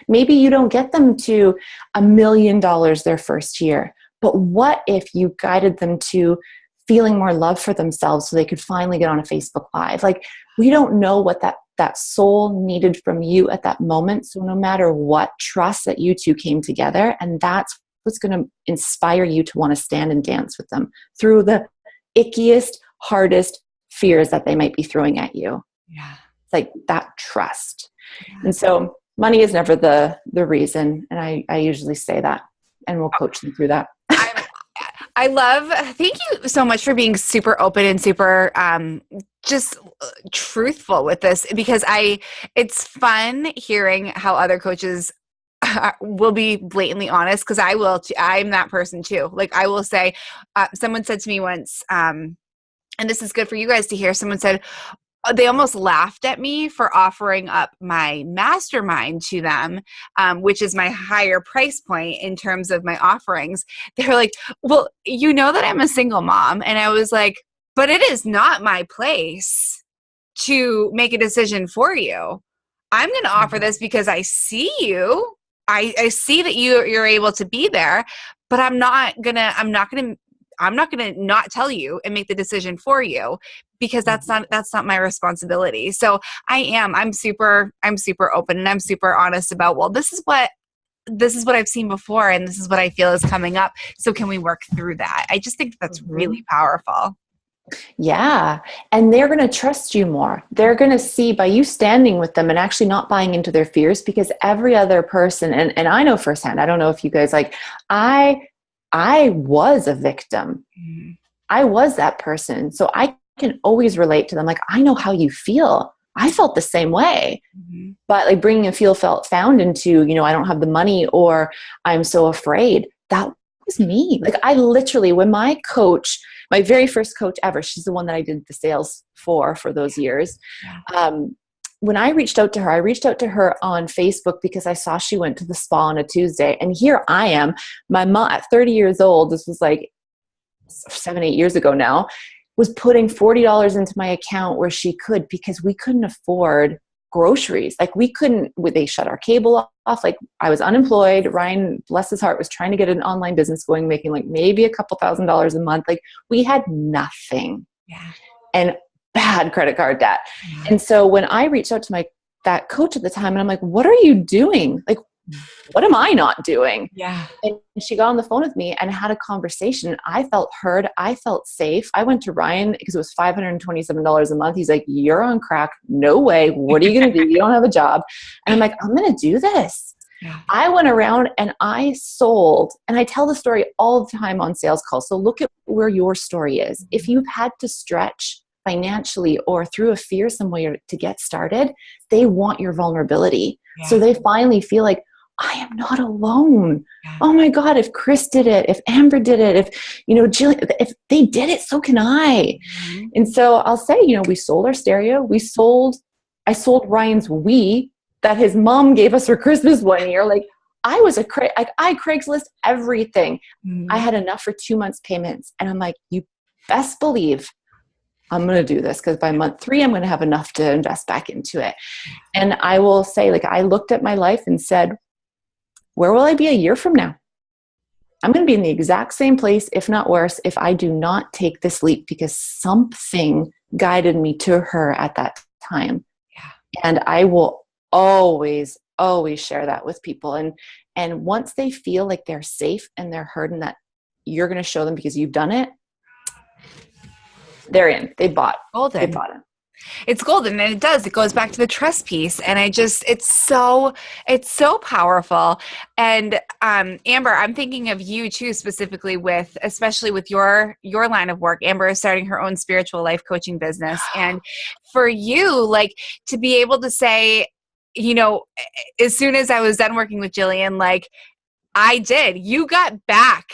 Maybe you don't get them to $1 million their first year, but what if you guided them to feeling more love for themselves so they could finally get on a Facebook Live? Like, we don't know what that soul needed from you at that moment. So no matter what, trust that you two came together, and that's what's going to inspire you to want to stand and dance with them through the ickiest, hardest fears that they might be throwing at you. Yeah. It's like that trust. Yeah. And so money is never the reason. And I usually say that, and we'll coach them through that. Thank you so much for being super open and super just truthful with this, because it's fun hearing how other coaches will be blatantly honest, because I'm that person too. Like, I will say, someone said to me once, and this is good for you guys to hear, someone said, they almost laughed at me for offering up my mastermind to them, which is my higher price point in terms of my offerings. They're like, well, you know that I'm a single mom. And I was like, but it is not my place to make a decision for you. I'm going to offer this because I see you. I see that you're able to be there, but I'm not gonna not tell you and make the decision for you, because that's not my responsibility. So I'm super open and I'm super honest about, well, this is what I've seen before and this is what I feel is coming up. So can we work through that? I just think that's really powerful. Yeah. And they're going to trust you more. They're going to see by you standing with them and actually not buying into their fears, because every other person, and I know firsthand, I don't know if you guys like, I was a victim. Mm-hmm. I was that person. So I can always relate to them. Like, I know how you feel. I felt the same way. Mm-hmm. But like bringing a feel felt found into, I don't have the money, or I'm so afraid. That was me. Like, I literally, when my very first coach ever, she's the one that I did the sales for those years. Yeah. When I reached out to her on Facebook because I saw she went to the spa on a Tuesday. And here I am, my mom at 30 years old, this was like 7-8 years ago now, was putting $40 into my account where she could, because we couldn't afford groceries. Like, they shut our cable off. Like, I was unemployed. Ryan, bless his heart, was trying to get an online business going, making like maybe a couple $1,000s a month. Like, we had nothing. Yeah. And bad credit card debt. Yeah. And so when I reached out to that coach at the time, and I'm like, what are you doing? Like, what am I not doing? Yeah. And she got on the phone with me and had a conversation. I felt heard. I felt safe. I went to Ryan because it was $527 a month. He's like, you're on crack. No way. What are you going to do? You don't have a job. And I'm like, I'm going to do this. Yeah. I went around and I sold, and I tell the story all the time on sales calls. So look at where your story is. If you've had to stretch financially or through a fear somewhere to get started, they want your vulnerability. Yeah. So they finally feel like, I am not alone. Yeah. Oh my God, if Kris did it, if Amber did it, if, Jillian, if they did it, so can I. Mm-hmm. And so I'll say, we sold our stereo. I sold Ryan's Wii that his mom gave us for Christmas one year. Like, I was I Craigslist everything. Mm-hmm. I had enough for 2 months payments. And I'm like, you best believe I'm going to do this, because by month 3, I'm going to have enough to invest back into it. And I will say, like, I looked at my life and said, where will I be a year from now? I'm going to be in the exact same place, if not worse, if I do not take this leap, because something guided me to her at that time. Yeah. And I will always, always share that with people. And once they feel like they're safe and they're heard, and that you're going to show them because you've done it, they're in. They bought. Golden. They bought it. It's golden, and it goes back to the trust piece. And it's so powerful. And Amber, I'm thinking of you too, specifically especially with your line of work. Amber is starting her own spiritual life coaching business. And for you, like, to be able to say, as soon as I was done working with Jillian, like, you got back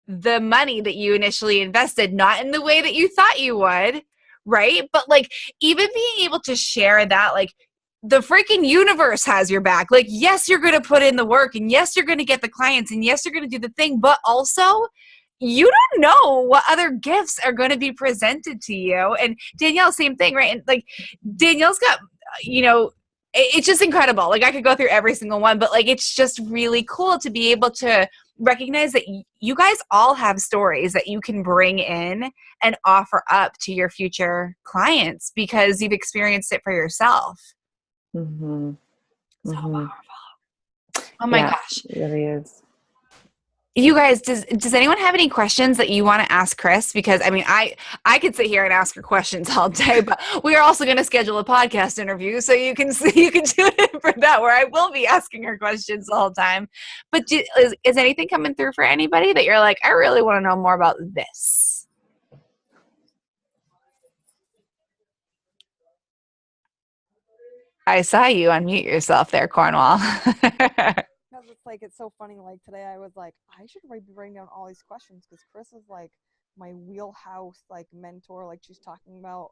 the money that you initially invested, not in the way that you thought you would. Right. But like, even being able to share that, like, the freaking universe has your back. Like, yes, you're going to put in the work, and yes, you're going to get the clients, and yes, you're going to do the thing, but also you don't know what other gifts are going to be presented to you. And Danielle, same thing, right? And like, Danielle's got, it's just incredible. Like, I could go through every single one, but like, it's just really cool to be able to recognize that you guys all have stories that you can bring in and offer up to your future clients because you've experienced it for yourself. Mm-hmm. So Mm-hmm. powerful. Oh my gosh. It really is. You guys, does anyone have any questions that you want to ask Kris? Because I mean, I could sit here and ask her questions all day, but we are also going to schedule a podcast interview, so you can tune in for that, where I will be asking her questions the whole time. But is anything coming through for anybody that you're like, I really want to know more about this? I saw you unmute yourself there, Cornwall. Because it's like, it's so funny. Like, today I was like, I should be writing down all these questions, because Kris is like my wheelhouse, like, mentor. Like, she's talking about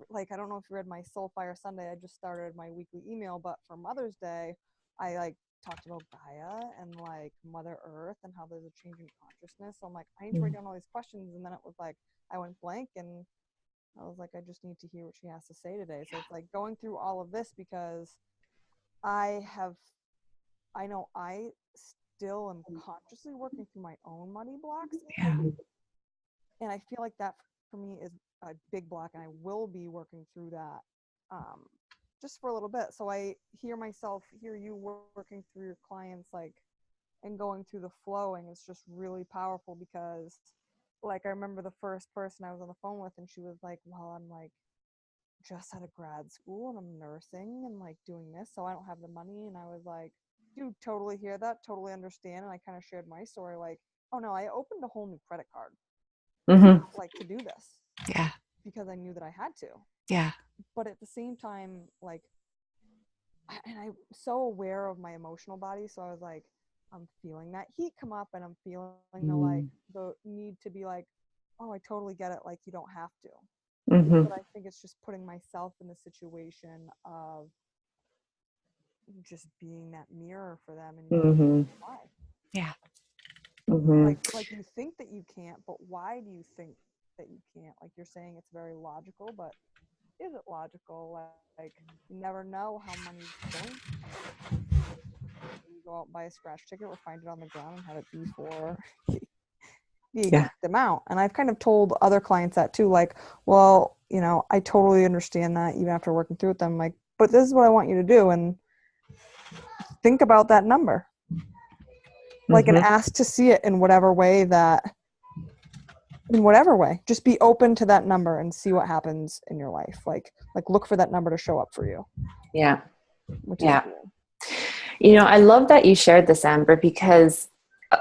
like, I don't know if you read my Soulfire Sunday. I just started my weekly email, but for Mother's Day, I like talked about Gaia and like Mother Earth and how there's a change in consciousness. So I'm like, I need to write down all these questions, and then it was like I went blank, and I was like, I just need to hear what she has to say today. So it's like going through all of this, because I know I still am consciously working through my own money blocks. Yeah. And I feel like that for me is a big block, and I will be working through that just for a little bit. So I hear you working through your clients, like, and going through the flowing. It's just really powerful, because like I remember the first person I was on the phone with, and she was like, well, I'm like just out of grad school and I'm nursing and like doing this, so I don't have the money. And I was like, dude, totally hear that, totally understand. And I kind of shared my story, like, oh no, I opened a whole new credit card, like, to do this. Yeah. Because I knew that I had to. Yeah. But at the same time, like, and I'm so aware of my emotional body, so I was like, I'm feeling that heat come up, and I'm feeling the like the need to be like, oh, I totally get it, like, you don't have to. But I think it's just putting myself in the situation of just being that mirror for them, and why? Yeah. Like you think that you can't, but why do you think that you can't? Like you're saying, it's very logical, but is it logical? Like you never know how money's going. You go out and buy a scratch ticket or find it on the ground and have it be for the exact amount. And I've kind of told other clients that too, like, well, you know, I totally understand that even after working through with them, like, but this is what I want you to do, and think about that number. Like, and ask to see it in whatever way just be open to that number and see what happens in your life. Like look for that number to show up for you. Yeah. Which is cool. You know, I love that you shared this, Amber, because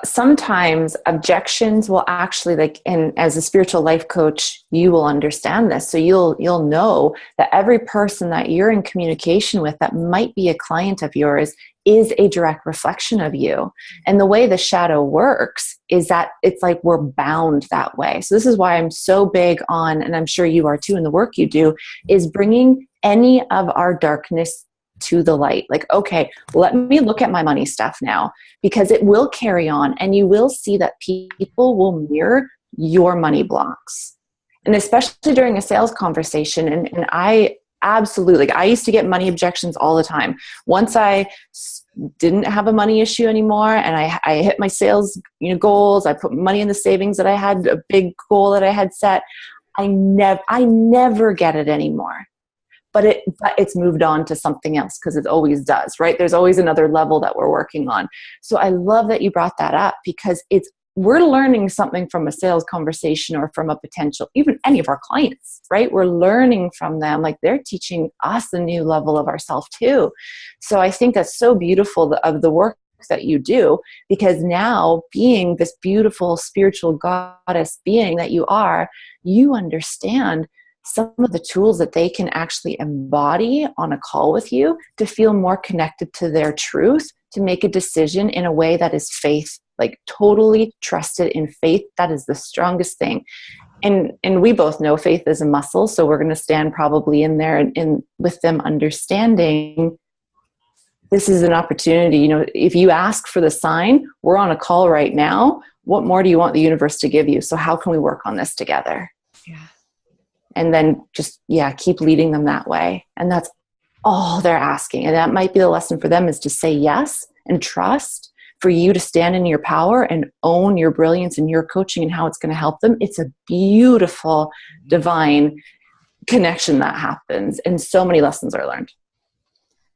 sometimes objections will actually, like, and as a spiritual life coach, you will understand this. So you'll know that every person that you're in communication with that might be a client of yours is a direct reflection of you. And the way the shadow works is that it's like we're bound that way. So this is why I'm so big on, and I'm sure you are too in the work you do, is bringing any of our darkness to the light. Like, okay, let me look at my money stuff now, because it will carry on, and you will see that people will mirror your money blocks. And especially during a sales conversation, and I absolutely, like, I used to get money objections all the time. Once I didn't have a money issue anymore, and I hit my sales goals, I put money in the savings that I had, a big goal that I had set, I never get it anymore. But it's moved on to something else, because it always does, right? There's always another level that we're working on. So I love that you brought that up, because we're learning something from a sales conversation or from a potential, even any of our clients, right? We're learning from them, like they're teaching us a new level of ourselves too. So I think that's so beautiful of the work that you do, because now, being this beautiful spiritual goddess being that you are, you understand some of the tools that they can actually embody on a call with you to feel more connected to their truth, to make a decision in a way that is faith, like totally trusted in faith. That is the strongest thing. And we both know faith is a muscle. So we're going to stand probably in there and with them understanding this is an opportunity. If you ask for the sign, we're on a call right now. What more do you want the universe to give you? So how can we work on this together? Yeah. And then just, keep leading them that way. And that's all they're asking. And that might be the lesson for them, is to say yes and trust for you to stand in your power and own your brilliance and your coaching and how it's going to help them. It's a beautiful, divine connection that happens. And so many lessons are learned.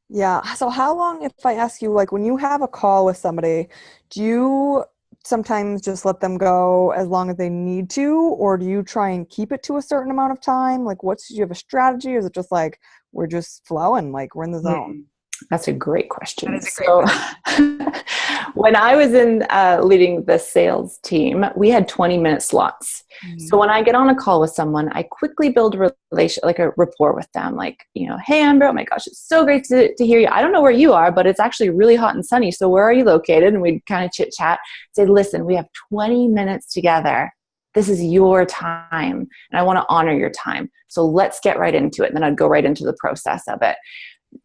Yeah. So how long, if I ask you, like when you have a call with somebody, do you sometimes just let them go as long as they need to, or do you try and keep it to a certain amount of time? Like do you have a strategy, or is it just like we're just flowing, like we're in the zone? That's a great question. That is a great question. When I was in leading the sales team, we had 20-minute slots. So when I get on a call with someone, I quickly build a rapport with them. Like, hey, Amber, oh my gosh, it's so great to hear you. I don't know where you are, but it's actually really hot and sunny. So where are you located? And we'd kind of chit chat, say, listen, we have 20 minutes together. This is your time, and I want to honor your time. So let's get right into it. And then I'd go right into the process of it.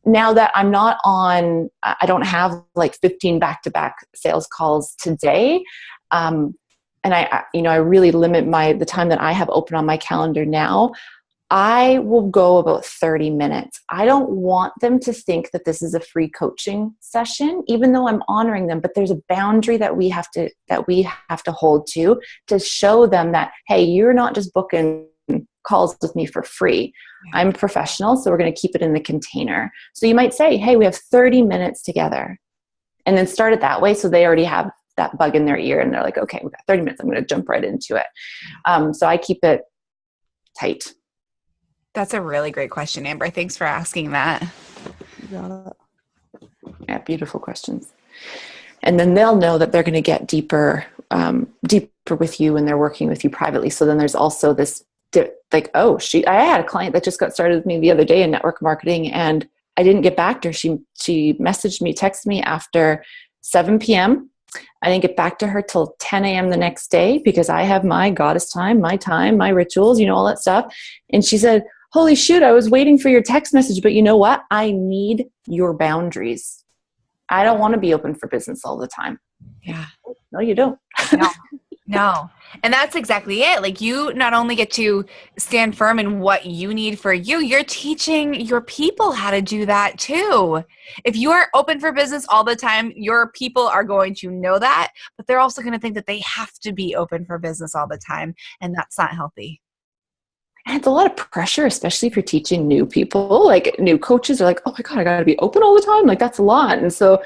Now that I'm not on, I don't have like 15 back-to-back sales calls today. And I really limit the time that I have open on my calendar now. I will go about 30 minutes. I don't want them to think that this is a free coaching session, even though I'm honoring them, but there's a boundary that we have to hold to show them that, hey, you're not just booking calls with me for free. I'm a professional, so we're going to keep it in the container. So you might say, hey, we have 30 minutes together, and then start it that way. So they already have that bug in their ear and they're like, okay, we've got 30 minutes. I'm going to jump right into it. So I keep it tight. That's a really great question, Amber. Thanks for asking that. You got it. Yeah, beautiful questions. And then they'll know that they're going to get deeper with you when they're working with you privately. So then there's also this like, oh, I had a client that just got started with me the other day in network marketing, and I didn't get back to her. She messaged me, texted me after 7 p.m. I didn't get back to her till 10 a.m. the next day because I have my goddess time, my rituals, all that stuff. And she said, holy shoot, I was waiting for your text message, but you know what? I need your boundaries. I don't want to be open for business all the time. Yeah. No, you don't. No. And that's exactly it. Like, you not only get to stand firm in what you need for you, you're teaching your people how to do that too. If you are open for business all the time, your people are going to know that, but they're also going to think that they have to be open for business all the time. And that's not healthy. And it's a lot of pressure, especially if you're teaching new people. Like, new coaches are like, oh my God, I got to be open all the time. Like, that's a lot. And so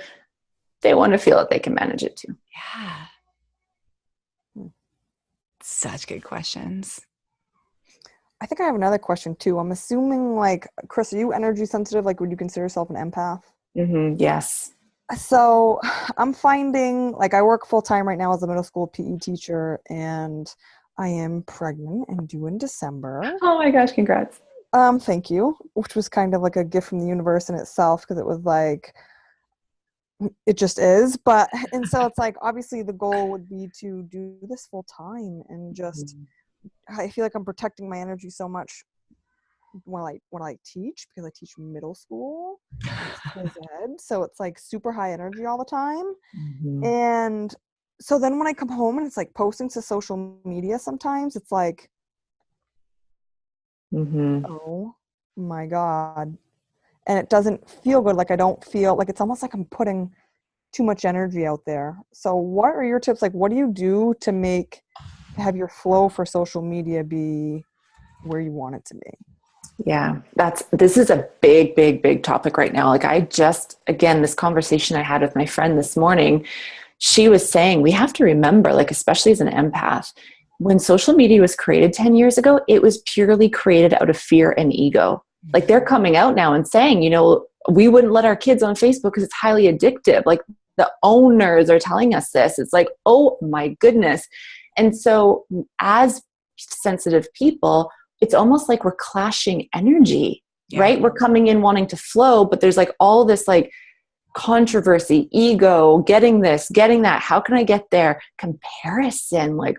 they want to feel that they can manage it too. Yeah. Such good questions. I think I have another question too. I'm assuming, like, Kris, are you energy sensitive? Like, would you consider yourself an empath? Mm-hmm. Yes. So I'm finding, like, I work full time right now as a middle school PE teacher, and I am pregnant and due in December. Oh my gosh, congrats. Thank you. Which was kind of like a gift from the universe in itself, because it was like, it just is. And so it's like, obviously the goal would be to do this full time, and just, I feel like I'm protecting my energy so much when I teach, because I teach middle school, phys ed, so it's like super high energy all the time. Mm-hmm. And so then when I come home and it's like posting to social media, sometimes it's like, oh my God. And it doesn't feel good. Like, I don't feel like, it's almost like I'm putting too much energy out there. So what are your tips? Like, what do you do to have your flow for social media be where you want it to be? Yeah, this is a big, big, big topic right now. Like, again, this conversation I had with my friend this morning, she was saying, we have to remember, like, especially as an empath, when social media was created 10 years ago, it was purely created out of fear and ego. Like, they're coming out now and saying, we wouldn't let our kids on Facebook because it's highly addictive. Like, the owners are telling us this. It's like, oh my goodness. And so as sensitive people, it's almost like we're clashing energy, right? We're coming in wanting to flow, but there's like all this like controversy, ego, getting this, getting that. How can I get there? Comparison, like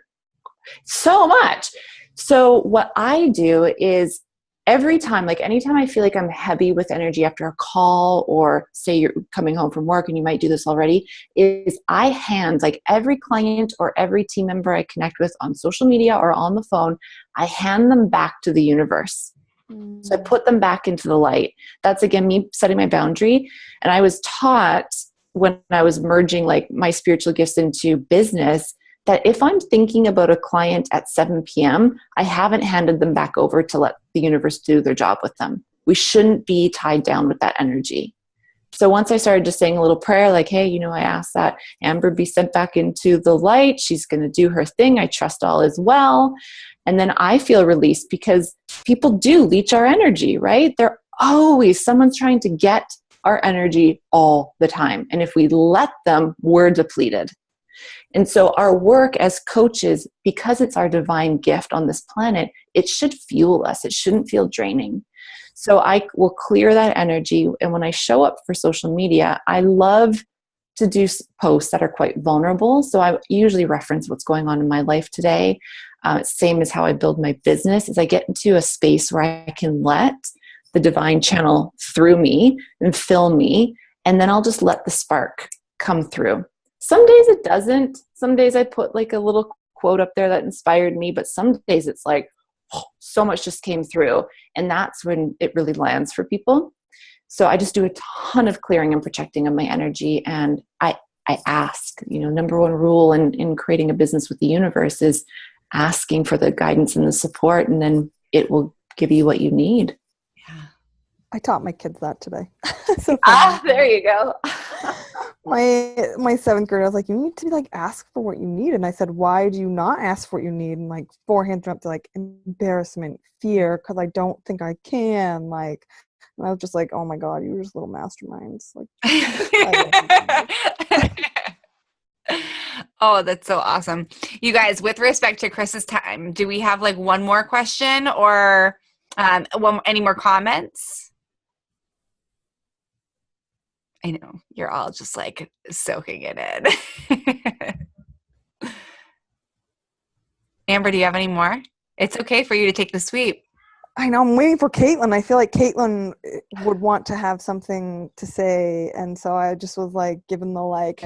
so much. So what I do is every time, like anytime I feel like I'm heavy with energy after a call, or say you're coming home from work, and you might do this already, is I hand like every client or every team member I connect with on social media or on the phone, I hand them back to the universe. So I put them back into the light. That's, again, me setting my boundary. And I was taught when I was merging like my spiritual gifts into business, that if I'm thinking about a client at 7 p.m., I haven't handed them back over to let the universe do their job with them. We shouldn't be tied down with that energy. So once I started just saying a little prayer, like, hey, I ask that Amber be sent back into the light. She's going to do her thing. I trust all is well. And then I feel released, because people do leech our energy, right? They're always, someone's trying to get our energy all the time. And if we let them, we're depleted. And so our work as coaches, because it's our divine gift on this planet, it should fuel us. It shouldn't feel draining. So I will clear that energy. And when I show up for social media, I love to do posts that are quite vulnerable. So I usually reference what's going on in my life today. Same as how I build my business, is I get into a space where I can let the divine channel through me and fill me. And then I'll just let the spark come through. Some days it doesn't. Some days I put like a little quote up there that inspired me, but some days it's like, oh, so much just came through. And that's when it really lands for people. So I just do a ton of clearing and protecting of my energy. And I ask, number one rule in creating a business with the universe is asking for the guidance and the support, and then it will give you what you need. I taught my kids that today. There you go. My seventh grader, I was like, you need to like ask for what you need. And I said, why do you not ask for what you need? And like 4 hands went up to like embarrassment, fear, because I don't think I can. Like, and I was just like, oh my God, you're just little masterminds. Like, I love you. Oh, that's so awesome. You guys, with respect to Kris's time, do we have like one more question or any more comments? I know you're all just like soaking it in. Amber, do you have any more? It's okay for you to take the sweep. I know, I'm waiting for Caitlin. I feel like Caitlin would want to have something to say. And so I just was like, given the like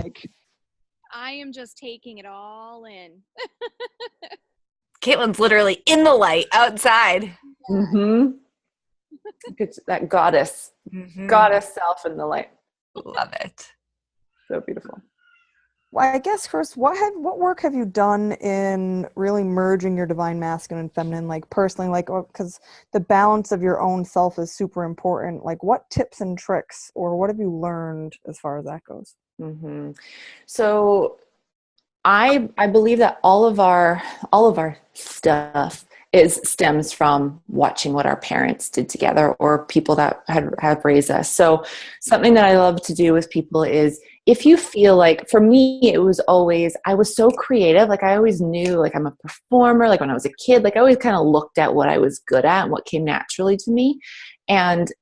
I am just taking it all in. Caitlin's literally in the light outside. Mm-hmm. It's that goddess self in the light. Love it. So beautiful. Well, I guess, Kris, what work have you done in really merging your divine masculine and feminine, like personally, like, because the balance of your own self is super important. Like, what tips and tricks, or what have you learned as far as that goes? Mm-hmm. So I believe that all of our stuff stems from watching what our parents did together or people that had raised us. So something that I love to do with people is, if you feel like, for me, it was always, I was so creative. Like I always knew, like I'm a performer. Like when I was a kid, like I always kind of looked at what I was good at and what came naturally to me. And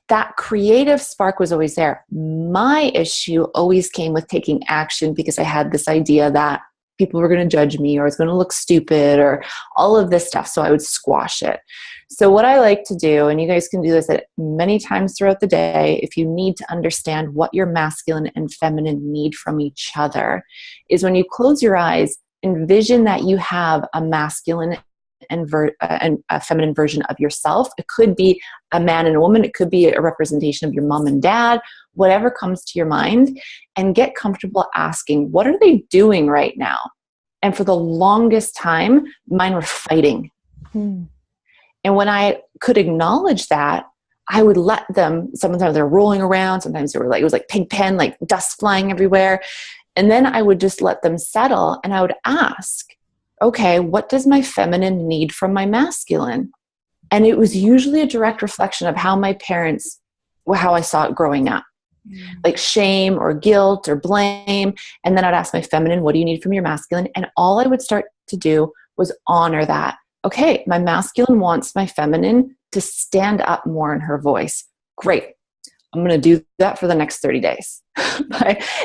that creative spark was always there. My issue always came with taking action, because I had this idea that people were going to judge me, or it's going to look stupid, or all of this stuff. So I would squash it. So what I like to do, and you guys can do this at many times throughout the day, if you need to understand what your masculine and feminine need from each other, is when you close your eyes, envision that you have a masculine and a feminine version of yourself. It could be a man and a woman. It could be a representation of your mom and dad, whatever comes to your mind, and get comfortable asking, what are they doing right now? And for the longest time, mine were fighting. And when I could acknowledge that, I would let them, sometimes they're rolling around, sometimes they were like, it was like pig pen, like dust flying everywhere. And then I would just let them settle, and I would ask, okay, what does my feminine need from my masculine? And it was usually a direct reflection of how my parents, how I saw it growing up. Like shame or guilt or blame. And then I'd ask my feminine, what do you need from your masculine? And all I would start to do was honor that. Okay, my masculine wants my feminine to stand up more in her voice. Great. I'm going to do that for the next 30 days.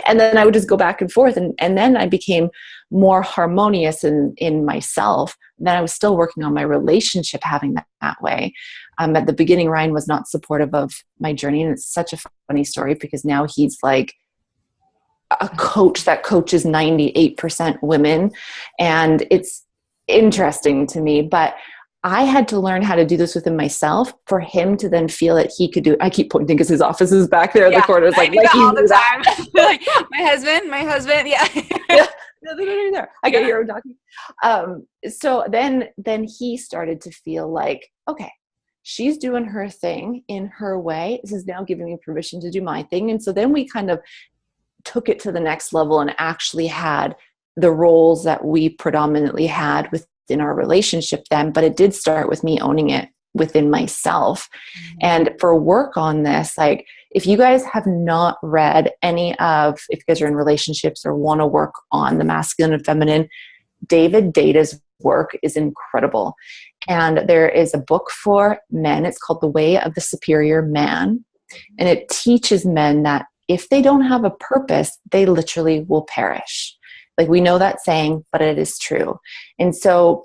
And then I would just go back and forth. And then I became more harmonious in myself. And then I was still working on my relationship, having that way. At the beginning, Ryan was not supportive of my journey. And it's such a funny story, because now he's like a coach that coaches 98% women. And it's interesting to me. But I had to learn how to do this within myself for him to then feel that he could do it. I keep pointing because his office is back there in the corner. It's like all the time. Like, my husband. Yeah. Yeah. They're there. I can hear him talking. So then he started to feel like, okay, she's doing her thing in her way. This is now giving me permission to do my thing. And so then we kind of took it to the next level and actually had the roles that we predominantly had within our relationship then, but it did start with me owning it within myself. And for work on this, like if you guys have not read if you guys are in relationships or want to work on the masculine and feminine, David Data's work is incredible. And there is a book for men. It's called The Way of the Superior Man. And it teaches men that if they don't have a purpose, they literally will perish. Like we know that saying, but it is true. And so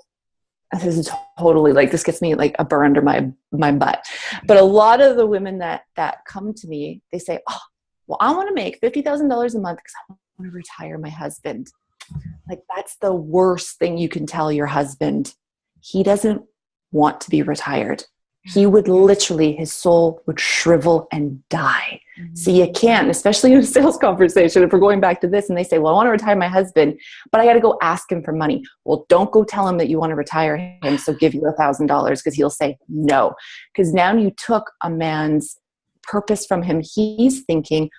this is totally like, this gets me like a burr under my butt. But a lot of the women that come to me, they say, oh, well, I want to make $50,000 a month because I want to retire my husband. Like that's the worst thing you can tell your husband. He doesn't want to be retired. He would literally, his soul would shrivel and die. So you can't, especially in a sales conversation, if we're going back to this and they say, well, I want to retire my husband, but I got to go ask him for money. Well, don't go tell him that you want to retire him. So give you $1,000 because he'll say no. Because now you took a man's purpose from him. He's thinking,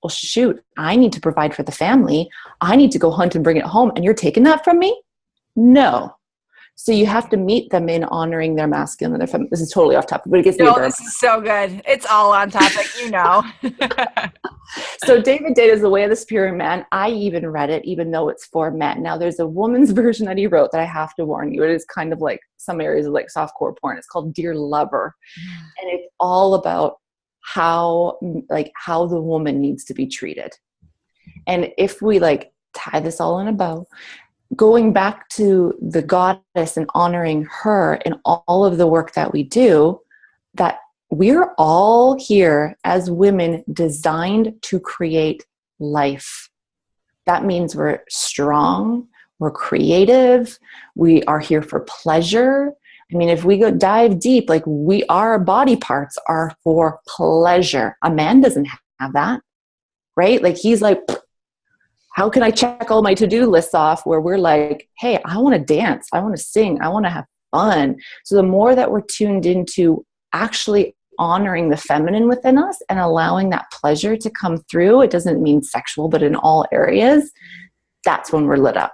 well, shoot, I need to provide for the family. I need to go hunt and bring it home. And you're taking that from me? No. So you have to meet them in honoring their masculine and their feminine. This is totally off topic, but it gets me. No, this is so good. It's all on topic, So David Data is The Way of the Superior Man. I even read it, even though it's for men. Now there's a woman's version that he wrote that I have to warn you. It is kind of like some areas of like softcore porn. It's called Dear Lover. And it's all about how the woman needs to be treated. And if we like tie this all in a bow, going back to the goddess and honoring her in all of the work that we do, that we're all here as women designed to create life. That means we're strong, we're creative, we are here for pleasure. I mean, if we go dive deep, like our body parts are for pleasure. A man doesn't have that, right? Like he's like, how can I check all my to-do lists off, where we're like, hey, I want to dance, I want to sing, I want to have fun. So the more that we're tuned into actually honoring the feminine within us and allowing that pleasure to come through, it doesn't mean sexual, but in all areas, that's when we're lit up.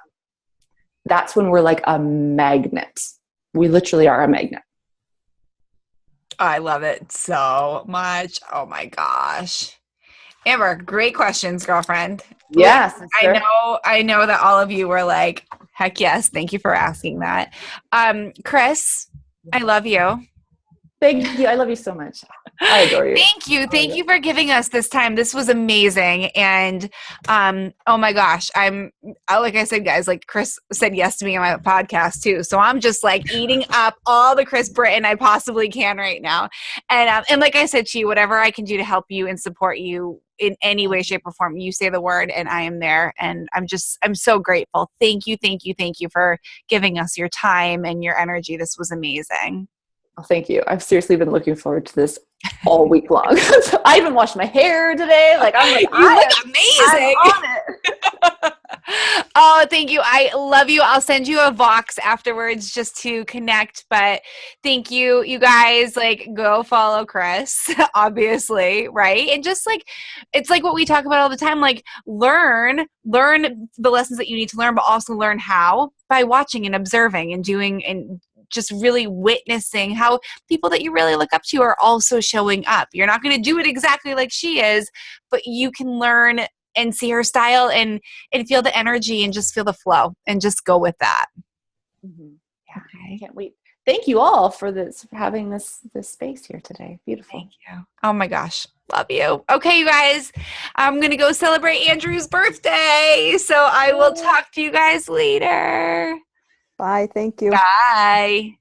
That's when we're like a magnet. We literally are a magnet. I love it so much. Oh my gosh. Amber, great questions, girlfriend. Yes. I know that all of you were like, heck yes, thank you for asking that. Kris, I love you. Thank you. I love you so much. I adore you. Thank you. Thank you for giving us this time. This was amazing. And oh my gosh, like I said, guys, like Kris said yes to me on my podcast too. So I'm just like eating up all the Kris Britton I possibly can right now. And like I said to you, whatever I can do to help you and support you in any way, shape, or form, you say the word and I am there. And I'm so grateful. Thank you for giving us your time and your energy. This was amazing. Oh, thank you. I've seriously been looking forward to this all week long. I even washed my hair today. Like I'm like, you look amazing. I'm on it. Oh, thank you. I love you. I'll send you a Vox afterwards just to connect. But thank you, you guys. Like, go follow Kris, obviously, right? And just like, it's like what we talk about all the time. Like, learn the lessons that you need to learn, but also learn how by watching and observing and doing and just really witnessing how people that you really look up to are also showing up. You're not going to do it exactly like she is, but you can learn and see her style and feel the energy and just feel the flow and just go with that. Mm-hmm. Yeah, I can't wait. Thank you all for having this space here today. Beautiful. Thank you. Oh my gosh. Love you. Okay, you guys, I'm going to go celebrate Andrew's birthday. So I will talk to you guys later. Bye. Thank you. Bye.